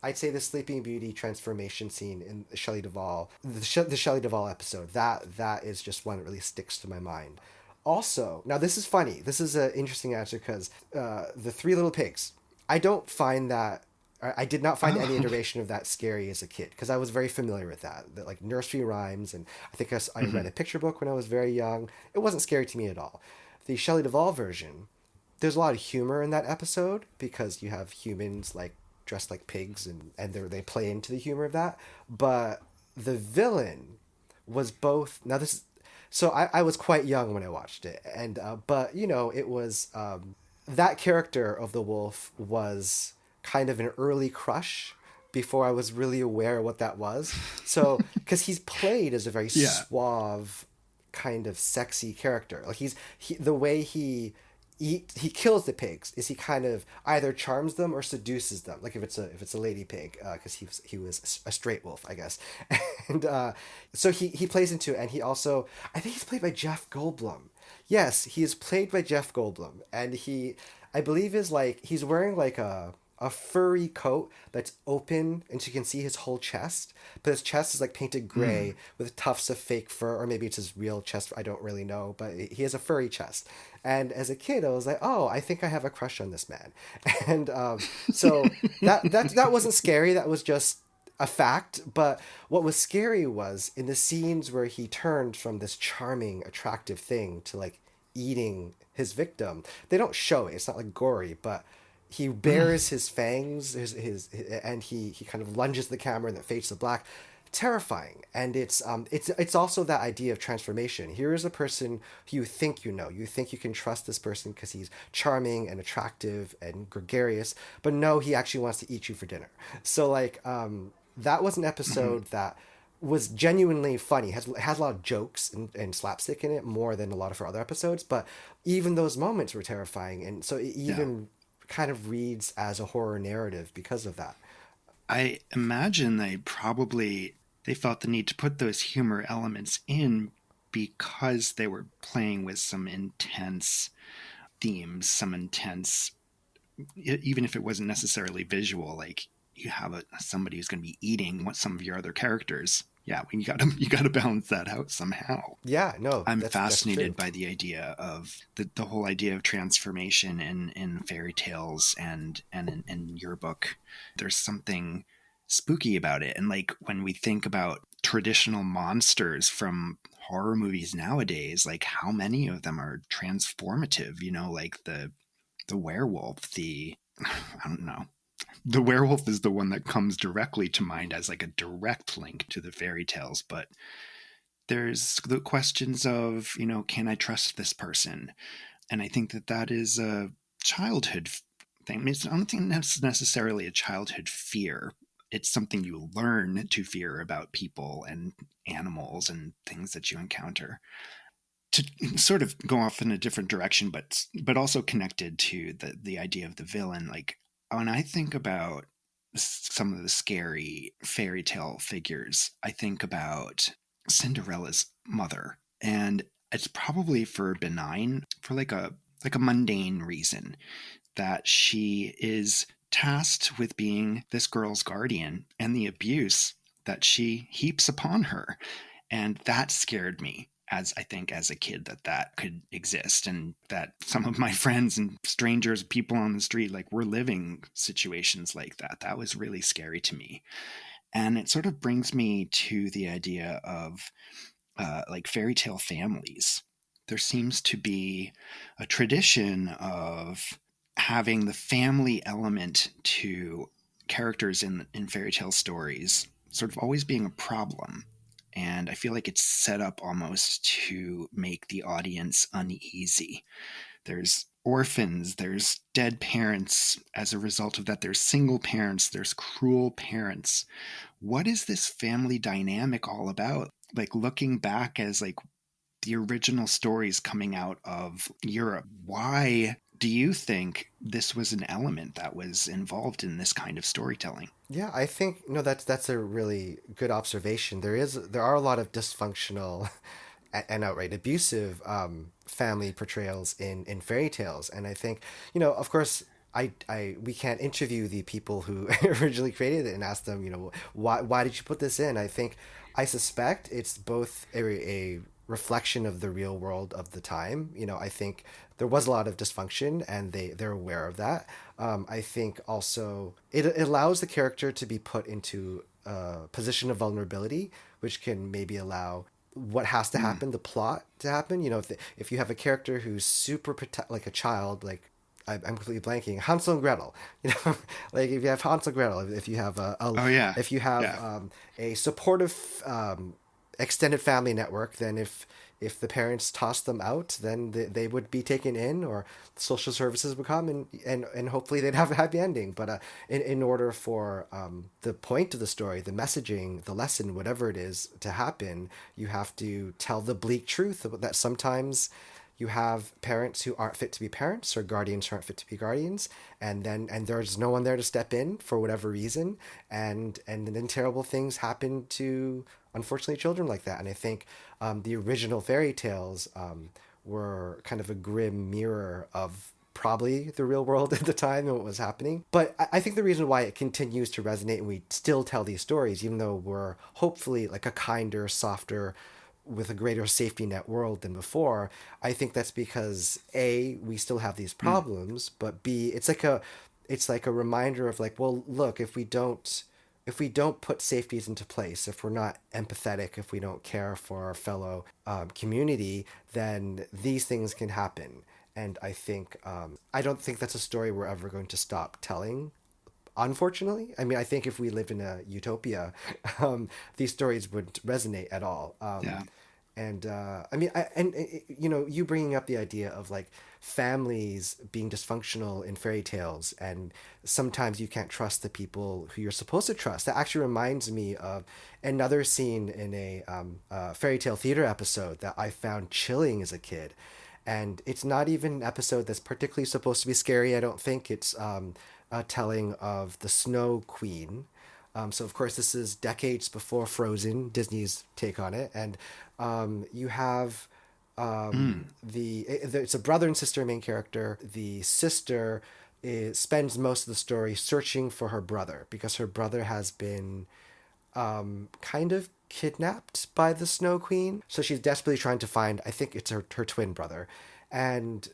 I'd say the Sleeping Beauty transformation scene in the Shelley Duvall episode, that is just one that really sticks to my mind. Also, now this is funny. This is an interesting answer, because the Three Little Pigs, I did not find any iteration of that scary as a kid, because I was very familiar with that like nursery rhymes, and I think I read a picture book when I was very young. It wasn't scary to me at all. The Shelley Duvall version, there's a lot of humor in that episode, because you have humans like dressed like pigs, and they play into the humor of that. But the villain was both... Now this is... So I was quite young when I watched it, and but it was that character of the wolf was kind of an early crush before I was really aware what that was. So because he's played as a very suave, kind of sexy character. Like the way he kills the pigs is he kind of either charms them or seduces them. Like if it's a lady pig, because he was a straight wolf, I guess. And so he plays into it, and he also, I think he's played by Jeff Goldblum. Yes, he is played by Jeff Goldblum, and I believe is like, he's wearing like a furry coat that's open, and you can see his whole chest, but his chest is like painted gray with tufts of fake fur, or maybe it's his real chest, I don't really know, but he has a furry chest. And as a kid, I was like, oh, I think I have a crush on this man. And so that wasn't scary, that was just a fact. But what was scary was in the scenes where he turned from this charming, attractive thing to like eating his victim. They don't show it, it's not like gory, but he bares his fangs, and he kind of lunges the camera and it fades to black. Terrifying. And it's also that idea of transformation. Here is a person who you think you think you can trust this person because he's charming and attractive and gregarious, but no, he actually wants to eat you for dinner. So like that was an episode that was genuinely funny. Has a lot of jokes and slapstick in it, more than a lot of her other episodes. But even those moments were terrifying, and so it even kind of reads as a horror narrative because of that. I imagine they felt the need to put those humor elements in because they were playing with some intense themes, some intense, even if it wasn't necessarily visual, like you have somebody who's going to be eating what some of your other characters. Yeah, you got to balance that out somehow. Yeah, no, I'm that's fascinated true. by the idea of the whole idea of transformation in fairy tales and in your book. There's something spooky about it. And like when we think about traditional monsters from horror movies nowadays, like how many of them are transformative, like the werewolf, I don't know. The werewolf is the one that comes directly to mind as like a direct link to the fairy tales, but there's the questions of, can I trust this person? And I think that is a childhood thing. I mean, I don't think that's necessarily a childhood fear. It's something you learn to fear about people and animals and things that you encounter. To sort of go off in a different direction, but also connected to the idea of the villain. Like when I think about some of the scary fairy tale figures, I think about Cinderella's mother, and it's probably for like a mundane reason that she is tasked with being this girl's guardian and the abuse that she heaps upon her. And that scared me, as I think as a kid, that could exist, and that some of my friends and strangers, people on the street, like were living situations like that. That was really scary to me. And it sort of brings me to the idea of like fairy tale families. There seems to be a tradition of having the family element to characters in fairy tale stories sort of always being a problem. And I feel like it's set up almost to make the audience uneasy. There's orphans, there's dead parents. As a result of that, there's single parents, there's cruel parents. What is this family dynamic all about? Like looking back as like the original stories coming out of Europe, why do you think this was an element that was involved in this kind of storytelling? Yeah, I think no, that's a really good observation. There are a lot of dysfunctional and outright abusive family portrayals in fairy tales, and I think of course. We can't interview the people who originally created it and ask them, why did you put this in? I suspect it's both a reflection of the real world of the time. I think there was a lot of dysfunction, and they're aware of that. I think also it allows the character to be put into a position of vulnerability, which can maybe allow what has to happen, the plot to happen. If you have a character who's super like a child, like I'm completely blanking. Hansel and Gretel, like if you have Hansel and Gretel, if you have Oh yeah, if you have yeah. a supportive extended family network, then if the parents toss them out, then they would be taken in, or social services would come, and hopefully they'd have a happy ending. But in order for the point of the story, the messaging, the lesson, whatever it is, to happen, you have to tell the bleak truth that sometimes you have parents who aren't fit to be parents, or guardians who aren't fit to be guardians, and there's no one there to step in for whatever reason, and then terrible things happen to, unfortunately, children like that. And I think the original fairy tales were kind of a grim mirror of probably the real world at the time and what was happening. But I think the reason why it continues to resonate and we still tell these stories, even though we're hopefully like a kinder, softer, with a greater safety net world than before, I think that's because A, we still have these Mm. problems, but B, it's like a reminder of like, well, look, if we don't put safeties into place, if we're not empathetic, if we don't care for our fellow community, then these things can happen. And I don't think that's a story we're ever going to stop telling. Unfortunately, I mean, I think if we lived in a utopia, these stories wouldn't resonate at all. Yeah. And I mean, you know, you bringing up the idea of like families being dysfunctional in fairy tales, and sometimes you can't trust the people who you're supposed to trust. That actually reminds me of another scene in a fairy tale theater episode that I found chilling as a kid. And it's not even an episode that's particularly supposed to be scary. I don't think it's a telling of the Snow Queen. So of course this is decades before Frozen, Disney's take on it, and you have it's a brother and sister main character. The sister spends most of the story searching for her brother because her brother has been kind of kidnapped by the Snow Queen. So she's desperately trying to find, I think it's her twin brother, and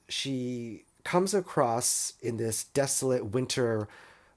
she comes across in this desolate winter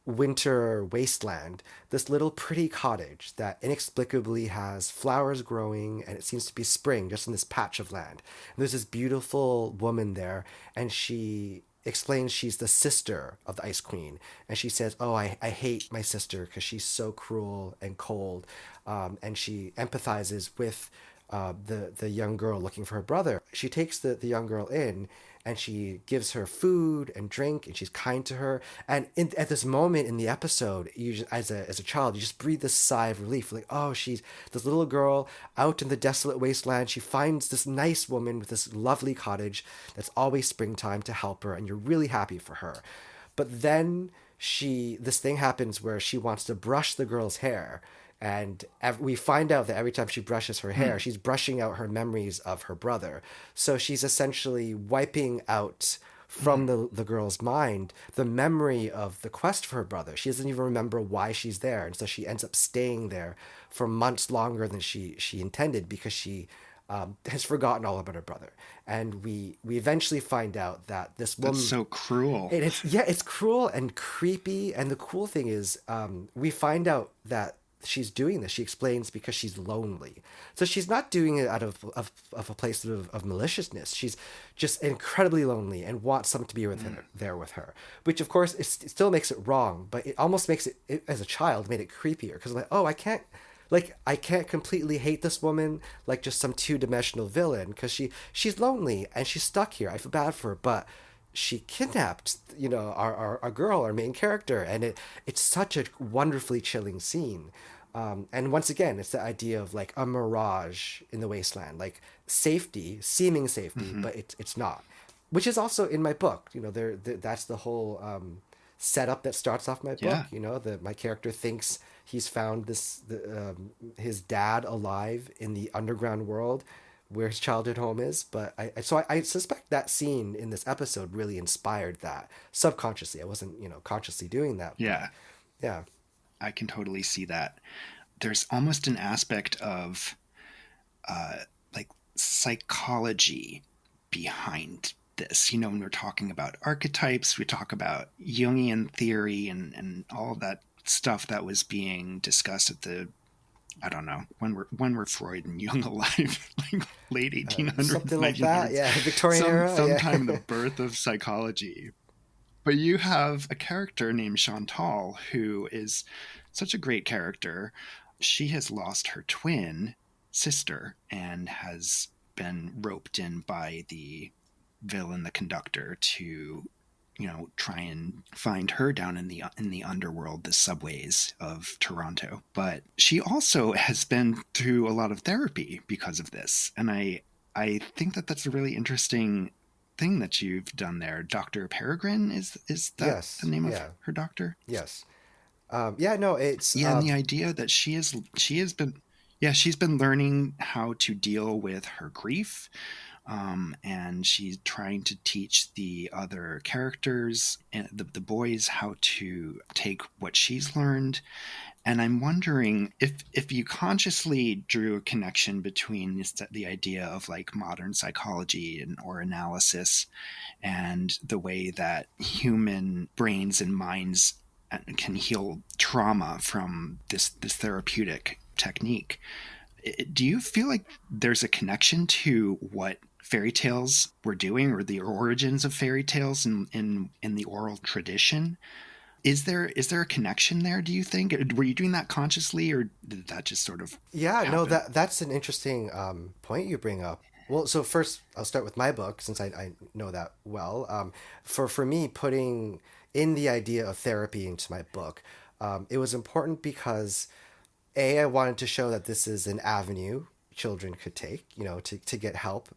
wasteland this little pretty cottage that inexplicably has flowers growing, and it seems to be spring just in this patch of land. And there's this beautiful woman there, and she explains she's the sister of the Ice Queen, and she says, oh, I hate my sister because she's so cruel and cold. And she empathizes with the young girl looking for her brother. She takes the young girl in, and she gives her food and drink, and she's kind to her. And at this moment in the episode, you just, as a child, you just breathe this sigh of relief, like, oh, she's this little girl out in the desolate wasteland. She finds this nice woman with this lovely cottage that's always springtime to help her, and you're really happy for her. But then this thing happens where she wants to brush the girl's hair, and we find out that every time she brushes her hair, she's brushing out her memories of her brother. So she's essentially wiping out from the girl's mind the memory of the quest for her brother. She doesn't even remember why she's there, and so she ends up staying there for months longer than she intended because she has forgotten all about her brother. And we eventually find out that this woman... That's so cruel. It's cruel and creepy. And the cool thing is we find out that she's doing this, she explains, because she's lonely. So she's not doing it out of a place of maliciousness. She's just incredibly lonely and wants someone to be there with her, which of course it still makes it wrong, but it almost makes it as a child made it creepier, because like, oh, I can't completely hate this woman like just some two-dimensional villain, because she's lonely and she's stuck here. I feel bad for her, but she kidnapped, you know, our girl, our main character, and it's such a wonderfully chilling scene. And once again, it's the idea of like a mirage in the wasteland, like safety, seeming safety, but it's not. Which is also in my book. You know, that's the whole setup that starts off my book. Yeah. You know, my character thinks he's found his dad alive in the underground world where his childhood home is. But I suspect that scene in this episode really inspired that subconsciously. I wasn't, you know, consciously doing that. Yeah. Yeah. I can totally see that. There's almost an aspect of like psychology behind this. You know, when we're talking about archetypes, we talk about Jungian theory and all that stuff that was being discussed at the, I don't know, when were Freud and Jung alive? Like late 1800s, something like that. Yeah, Victorian era. Sometime the birth of psychology. But you have a character named Chantal who is such a great character. She has lost her twin sister and has been roped in by the villain, the conductor, to, you know, try and find her down in the underworld, the subways of Toronto. But she also has been through a lot of therapy because of this. And I think that that's a really interesting thing that you've done there. Dr. Peregrine, is that yes, the name of her doctor? Yes. It's and the idea that she's been learning how to deal with her grief, and she's trying to teach the other characters and the boys how to take what she's learned. And I'm wondering if you consciously drew a connection between the idea of like modern psychology or analysis and the way that human brains and minds can heal trauma from this therapeutic technique. Do you feel like there's a connection to what fairy tales were doing, or the origins of fairy tales in the oral tradition? Is there a connection there, do you think? Were you doing that consciously, or did that just sort of Yeah, no, happen? that's an interesting point you bring up. Well, so first I'll start with my book since I know that well. For me, putting in the idea of therapy into my book, it was important because I wanted to show that this is an avenue children could take, to get help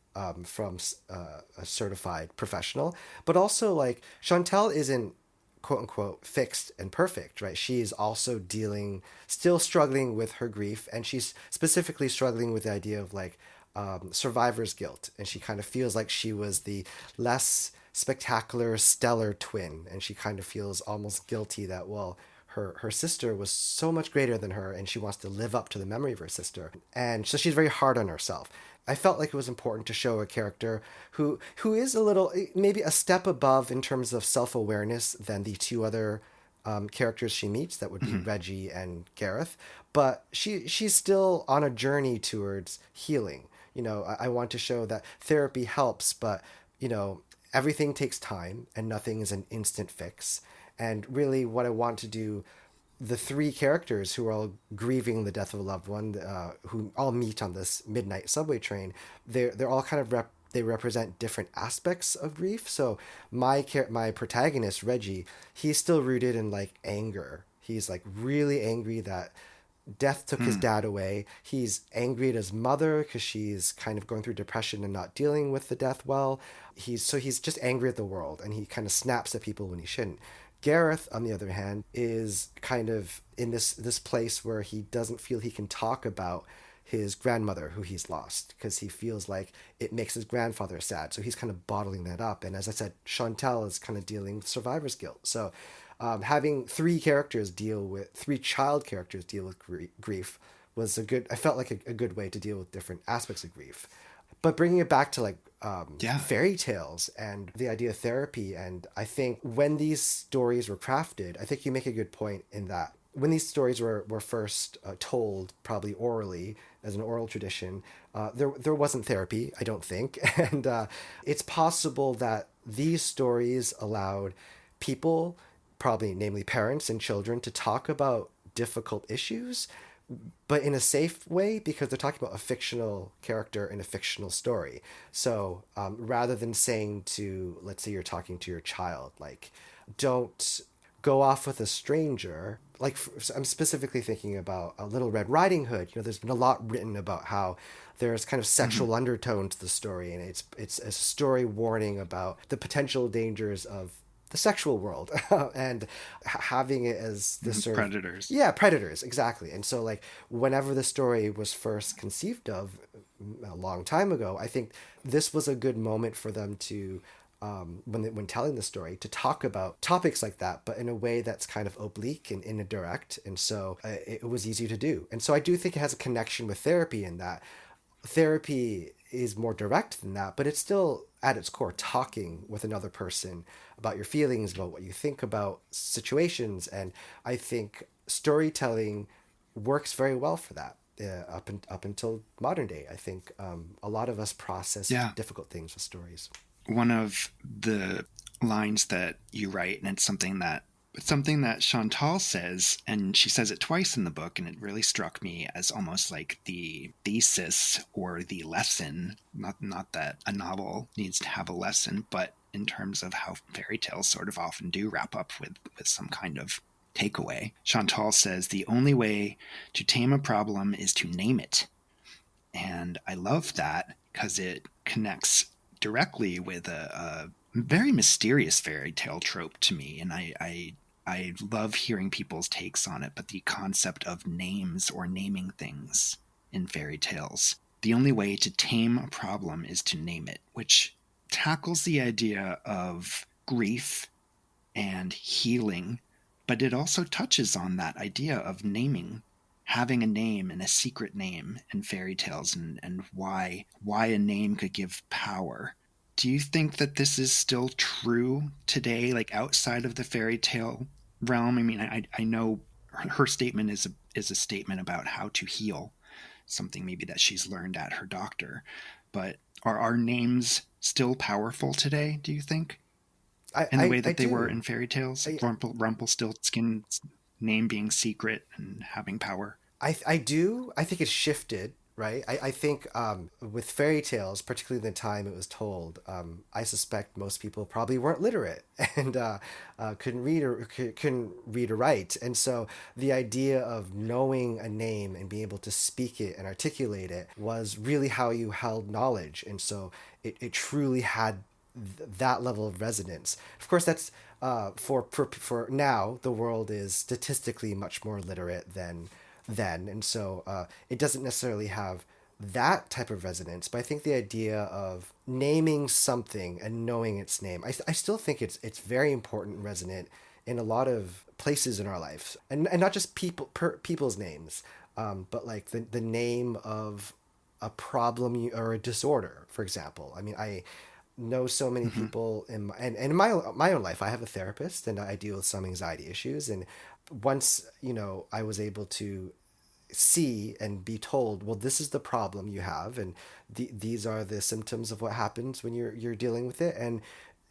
from a certified professional. But also, like, Chantel isn't quote unquote fixed and perfect, right? She is also still struggling with her grief, and she's specifically struggling with the idea of like survivor's guilt. And she kind of feels like she was the less spectacular, stellar twin, and she kind of feels almost guilty that, well, her sister was so much greater than her and she wants to live up to the memory of her sister. And so she's very hard on herself. I felt like it was important to show a character who is a little, maybe a step above in terms of self-awareness than the two other characters she meets, that would be Reggie and Gareth. But she's still on a journey towards healing. I want to show that therapy helps, but, everything takes time and nothing is an instant fix. And really, what I want to do, the three characters who are all grieving the death of a loved one, who all meet on this midnight subway train, they're all kind of they represent different aspects of grief. So my protagonist Reggie, he's still rooted in like anger. He's like really angry that death took his dad away. He's angry at his mother because she's kind of going through depression and not dealing with the death well. He's just angry at the world, and he kind of snaps at people when he shouldn't. Gareth, on the other hand, is kind of in this place where he doesn't feel he can talk about his grandmother who he's lost because he feels like it makes his grandfather sad. So he's kind of bottling that up. And as I said, Chantel is kind of dealing with survivor's guilt. So having three child characters deal with grief was I felt like a good way to deal with different aspects of grief. But bringing it back to like fairy tales and the idea of therapy, and I think when these stories were crafted, I think you make a good point in that when these stories were first told, probably orally as an oral tradition, there wasn't therapy, I don't think, and it's possible that these stories allowed people, probably namely parents and children, to talk about difficult issues but in a safe way because they're talking about a fictional character in a fictional story. So rather than saying to, let's say you're talking to your child, like, don't go off with a stranger. Like, I'm specifically thinking about a Little Red Riding Hood. There's been a lot written about how there's kind of sexual undertone to the story, and it's a story warning about the potential dangers of the sexual world and having it as this sort predators. Predators, exactly. And so like whenever the story was first conceived of a long time ago, I think this was a good moment for them to when telling the story, to talk about topics like that, but in a way that's kind of oblique and indirect. And so it was easy to do. And so I do think it has a connection with therapy in that therapy is more direct than that, but it's still at its core talking with another person about your feelings, about what you think about situations. And I think storytelling works very well for that. Up until modern day, I think a lot of us process difficult things with stories. One of the lines that you write, and it's something that Chantal says, and she says it twice in the book, and it really struck me as almost like the thesis or the lesson. Not that a novel needs to have a lesson, but in terms of how fairy tales sort of often do wrap up with some kind of takeaway. Chantal says, "The only way to tame a problem is to name it." And I love that because it connects directly with a very mysterious fairy tale trope to me. And I love hearing people's takes on it, but the concept of names or naming things in fairy tales. The only way to tame a problem is to name it, which tackles the idea of grief and healing, but it also touches on that idea of naming, having a name and a secret name in fairy tales, and why a name could give power. Do you think that this is still true today, like outside of the fairy tale realm? I mean, I know her statement is a statement about how to heal, something maybe that she's learned at her doctor, but are our names still powerful today, do you think? in the way I that they were do. in fairy tales? I, Rumpelstiltskin's name being secret and having power. I do. I think it's shifted, right? I think with fairy tales, particularly the time it was told, I suspect most people probably weren't literate and couldn't read or write, and so the idea of knowing a name and being able to speak it and articulate it was really how you held knowledge, and so it truly had that level of resonance. Of course, that's for now the world is statistically much more literate than then, and so it doesn't necessarily have that type of resonance. But I think the idea of naming something and knowing its name, I still think it's very important and resonant in a lot of places in our lives, and not just people's names, but like the name of a problem or a disorder, for example. I mean, I know so many people and in my own life. I have a therapist and I deal with some anxiety issues, and once I was able to see and be told, well, this is the problem you have, and these are the symptoms of what happens when you're dealing with it, and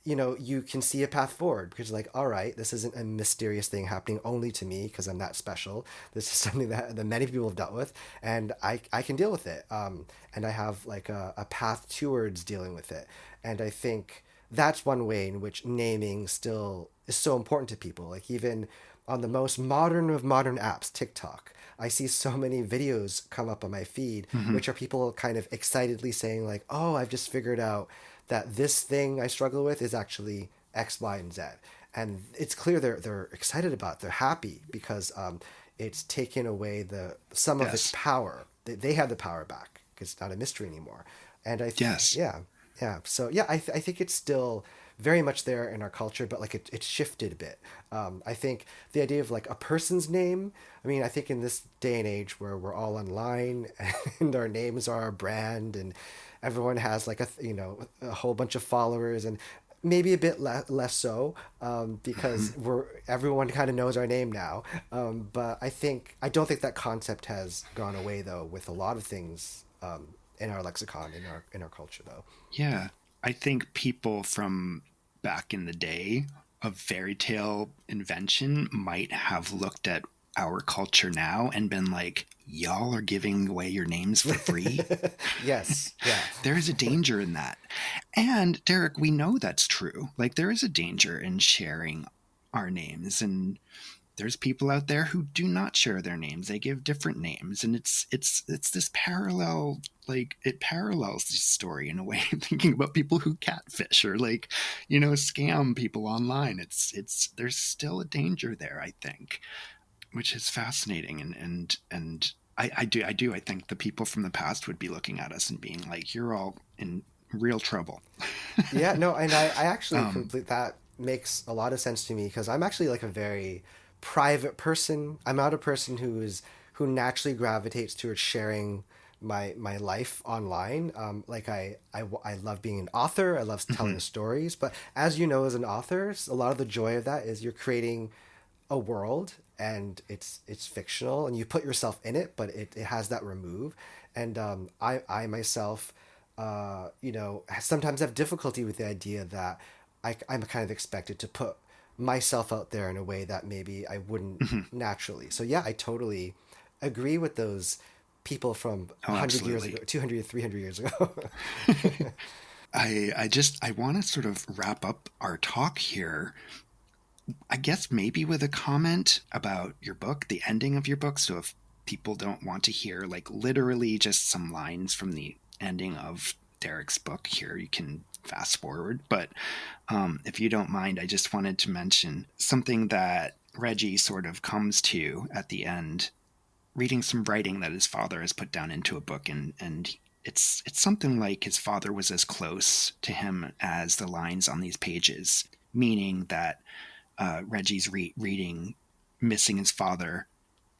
you can see a path forward because like, all right, this isn't a mysterious thing happening only to me because I'm that special. This is something that many people have dealt with, and I can deal with it, and I have like a path towards dealing with it. And I think that's one way in which naming still is so important to people. Like even on the most modern of modern apps, TikTok, I see so many videos come up on my feed, which are people kind of excitedly saying like, "Oh, I've just figured out that this thing I struggle with is actually X, Y, and Z," and it's clear they're excited about it. They're happy because it's taken away some of its power. They have the power back because it's not a mystery anymore. And Yes. yeah. So yeah, I think it's still very much there in our culture, but like it's shifted a bit. I think the idea of like a person's name. I mean, I think in this day and age where we're all online and our names are our brand, and everyone has like a whole bunch of followers, and maybe a bit less so because everyone kind of knows our name now. But I don't think that concept has gone away though with a lot of things in our lexicon in our culture though. Yeah. I think people from back in the day of fairy tale invention might have looked at our culture now and been like, y'all are giving away your names for free. Yes. Yeah. There is a danger in that. And Derrick, we know that's true. Like there is a danger in sharing our names, and there's people out there who do not share their names. They give different names, and it's this parallel, like it parallels this story in a way. Thinking about people who catfish or like scam people online. It's there's still a danger there, I think, which is fascinating. And I do I think the people from the past would be looking at us and being like, you're all in real trouble. Yeah, no, and I actually complete that makes a lot of sense to me because I'm actually like a very private person. I'm not a person who naturally gravitates towards sharing my life online. Like I love being an author. I love telling stories. But as you know, as an author, a lot of the joy of that is you're creating a world and it's fictional and you put yourself in it, but it has that remove. And I myself, sometimes have difficulty with the idea that I'm kind of expected to put myself out there in a way that maybe I wouldn't naturally. So yeah, I totally agree with those people from Oh, 100 years absolutely. ago, 200, 300 years ago. I want to sort of wrap up our talk here. I guess maybe with a comment about your book, the ending of your book. So if people don't want to hear like literally just some lines from the ending of Derrick's book here, you can fast forward. But if you don't mind, I just wanted to mention something that Reggie sort of comes to at the end, reading some writing that his father has put down into a book, and it's something like his father was as close to him as the lines on these pages, meaning that Reggie's reading, missing his father,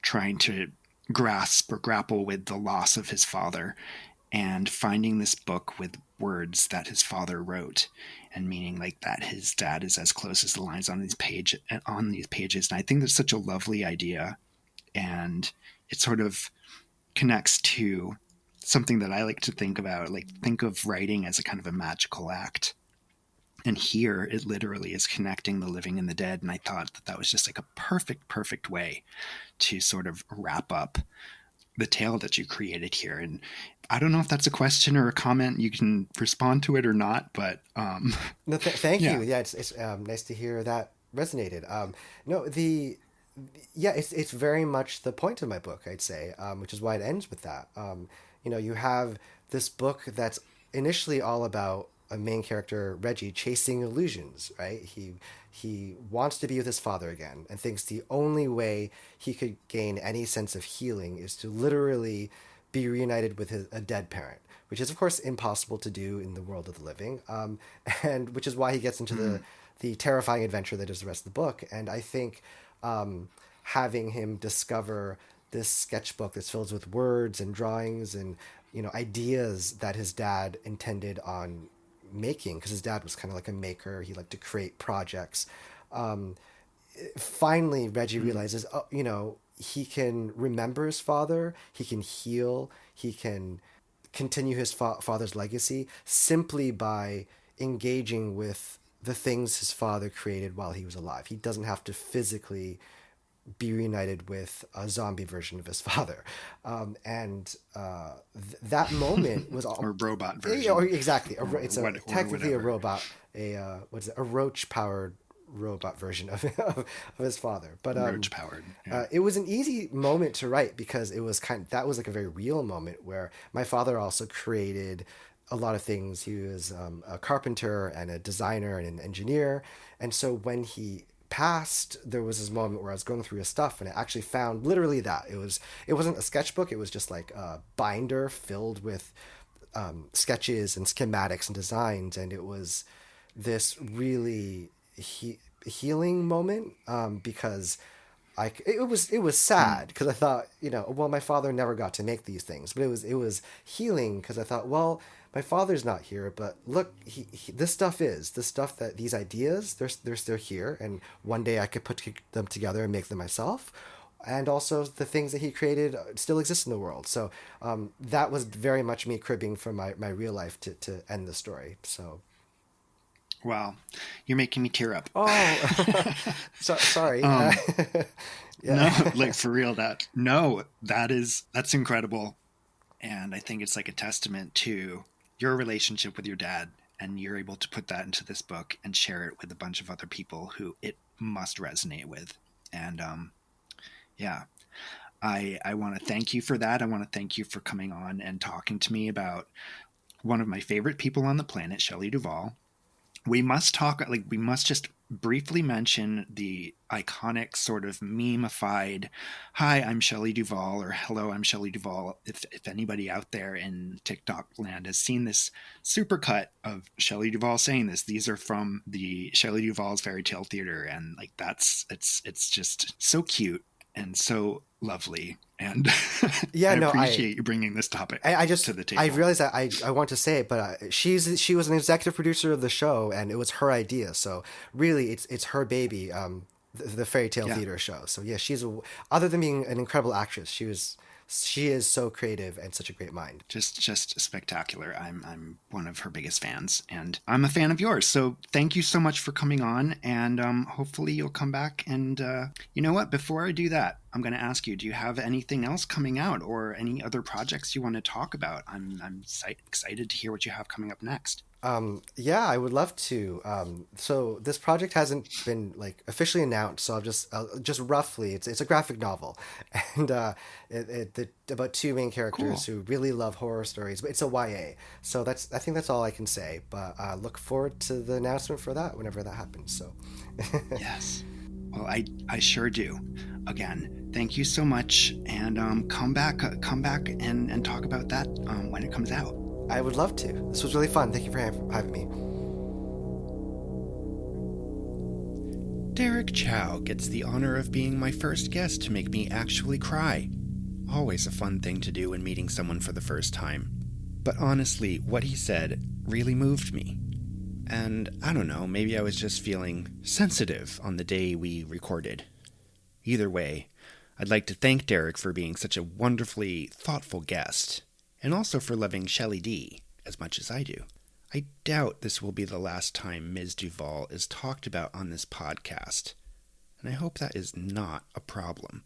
trying to grasp or grapple with the loss of his father, and finding this book with words that his father wrote, and meaning like that his dad is as close as the lines on these pages. And I think that's such a lovely idea, and it sort of connects to something that I like to think about, like think of writing as a kind of a magical act. And here it literally is connecting the living and the dead. And I thought that was just like a perfect way to sort of wrap up the tale that you created here. And I don't know if that's a question or a comment. You can respond to it or not, but no, thank you. Yeah, it's nice to hear that resonated. No, it's very much the point of my book, I'd say, which is why it ends with that. You have this book that's initially all about a main character, Reggie, chasing illusions, right? He wants to be with his father again and thinks the only way he could gain any sense of healing is to literally be reunited with a dead parent, which is, of course, impossible to do in the world of the living, and which is why he gets into the terrifying adventure that is the rest of the book. And I think having him discover this sketchbook that's filled with words and drawings and ideas that his dad intended on making, because his dad was kind of like a maker. He liked to create projects. Finally, Reggie realizes, he can remember his father, he can heal, he can continue his father's legacy simply by engaging with the things his father created while he was alive. He doesn't have to physically be reunited with a zombie version of his father. That moment was all... or robot version. Exactly. It's technically a robot, a roach-powered robot version of his father. But roach-powered. Yeah. It was an easy moment to write because it was that was like a very real moment where my father also created a lot of things. He was a carpenter and a designer and an engineer. And so when he passed, there was this moment where I was going through his stuff and I actually found literally that it wasn't a sketchbook. It was just like a binder filled with sketches and schematics and designs. And it was this really healing moment because it was sad because I thought, well, my father never got to make these things, but it was healing because I thought, well, my father's not here, but look, this stuff that these ideas, they're still here, and one day I could put them together and make them myself. And also the things that he created still exist in the world. So that was very much me cribbing from my real life to end the story. So. Wow, you're making me tear up. Oh, sorry. Yeah. No, like for real. That's incredible, and I think it's like a testament to your relationship with your dad, and you're able to put that into this book and share it with a bunch of other people who it must resonate with. And I want to thank you for that. I want to thank you for coming on and talking to me about one of my favorite people on the planet, Shelley Duvall. We must just briefly mention the iconic sort of meme-ified, "Hi, I'm Shelley Duvall," or "Hello, I'm Shelley Duvall." If anybody out there in TikTok land has seen this supercut of Shelley Duvall saying this, these are from the Shelley Duvall's Faerie Tale Theatre, and like it's just so cute and so lovely. And yeah, I appreciate you bringing this topic to the table. I realized that I want to say it, but she was an executive producer of the show, and it was her idea. So really, it's her baby, the Faerie Tale Theatre show. So yeah, other than being an incredible actress, she is so creative and such a great mind. Just spectacular. I'm one of her biggest fans, and I'm a fan of yours. So thank you so much for coming on, and hopefully you'll come back. And you know what? Before I do that, I'm going to ask you: do you have anything else coming out, or any other projects you want to talk about? I'm excited to hear what you have coming up next. Yeah, I would love to. So this project hasn't been like officially announced, so I'll just roughly, it's a graphic novel, and about two main characters who really love horror stories, but it's a YA. So I think that's all I can say. But look forward to the announcement for that whenever that happens. So yes, well, I sure do. Again, thank you so much, and come back and talk about that when it comes out. I would love to. This was really fun. Thank you for having me. Derrick Chow gets the honor of being my first guest to make me actually cry. Always a fun thing to do when meeting someone for the first time. But honestly, what he said really moved me. And I don't know, maybe I was just feeling sensitive on the day we recorded. Either way, I'd like to thank Derrick for being such a wonderfully thoughtful guest, and also for loving Shelley D as much as I do. I doubt this will be the last time Ms. Duvall is talked about on this podcast, and I hope that is not a problem.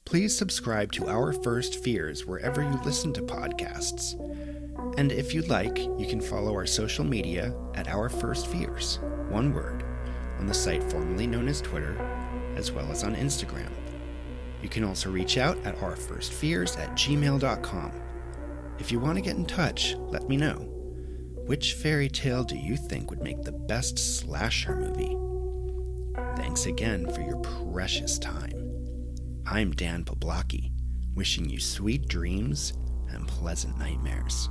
Please subscribe to Our First Fears wherever you listen to podcasts. And if you'd like, you can follow our social media at Our First Fears, one word, on the site formerly known as Twitter, as well as on Instagram. You can also reach out at ourfirstfears@gmail.com. If you want to get in touch, let me know. Which fairy tale do you think would make the best slasher movie? Thanks again for your precious time. I'm Dan Poblocki, wishing you sweet dreams and pleasant nightmares.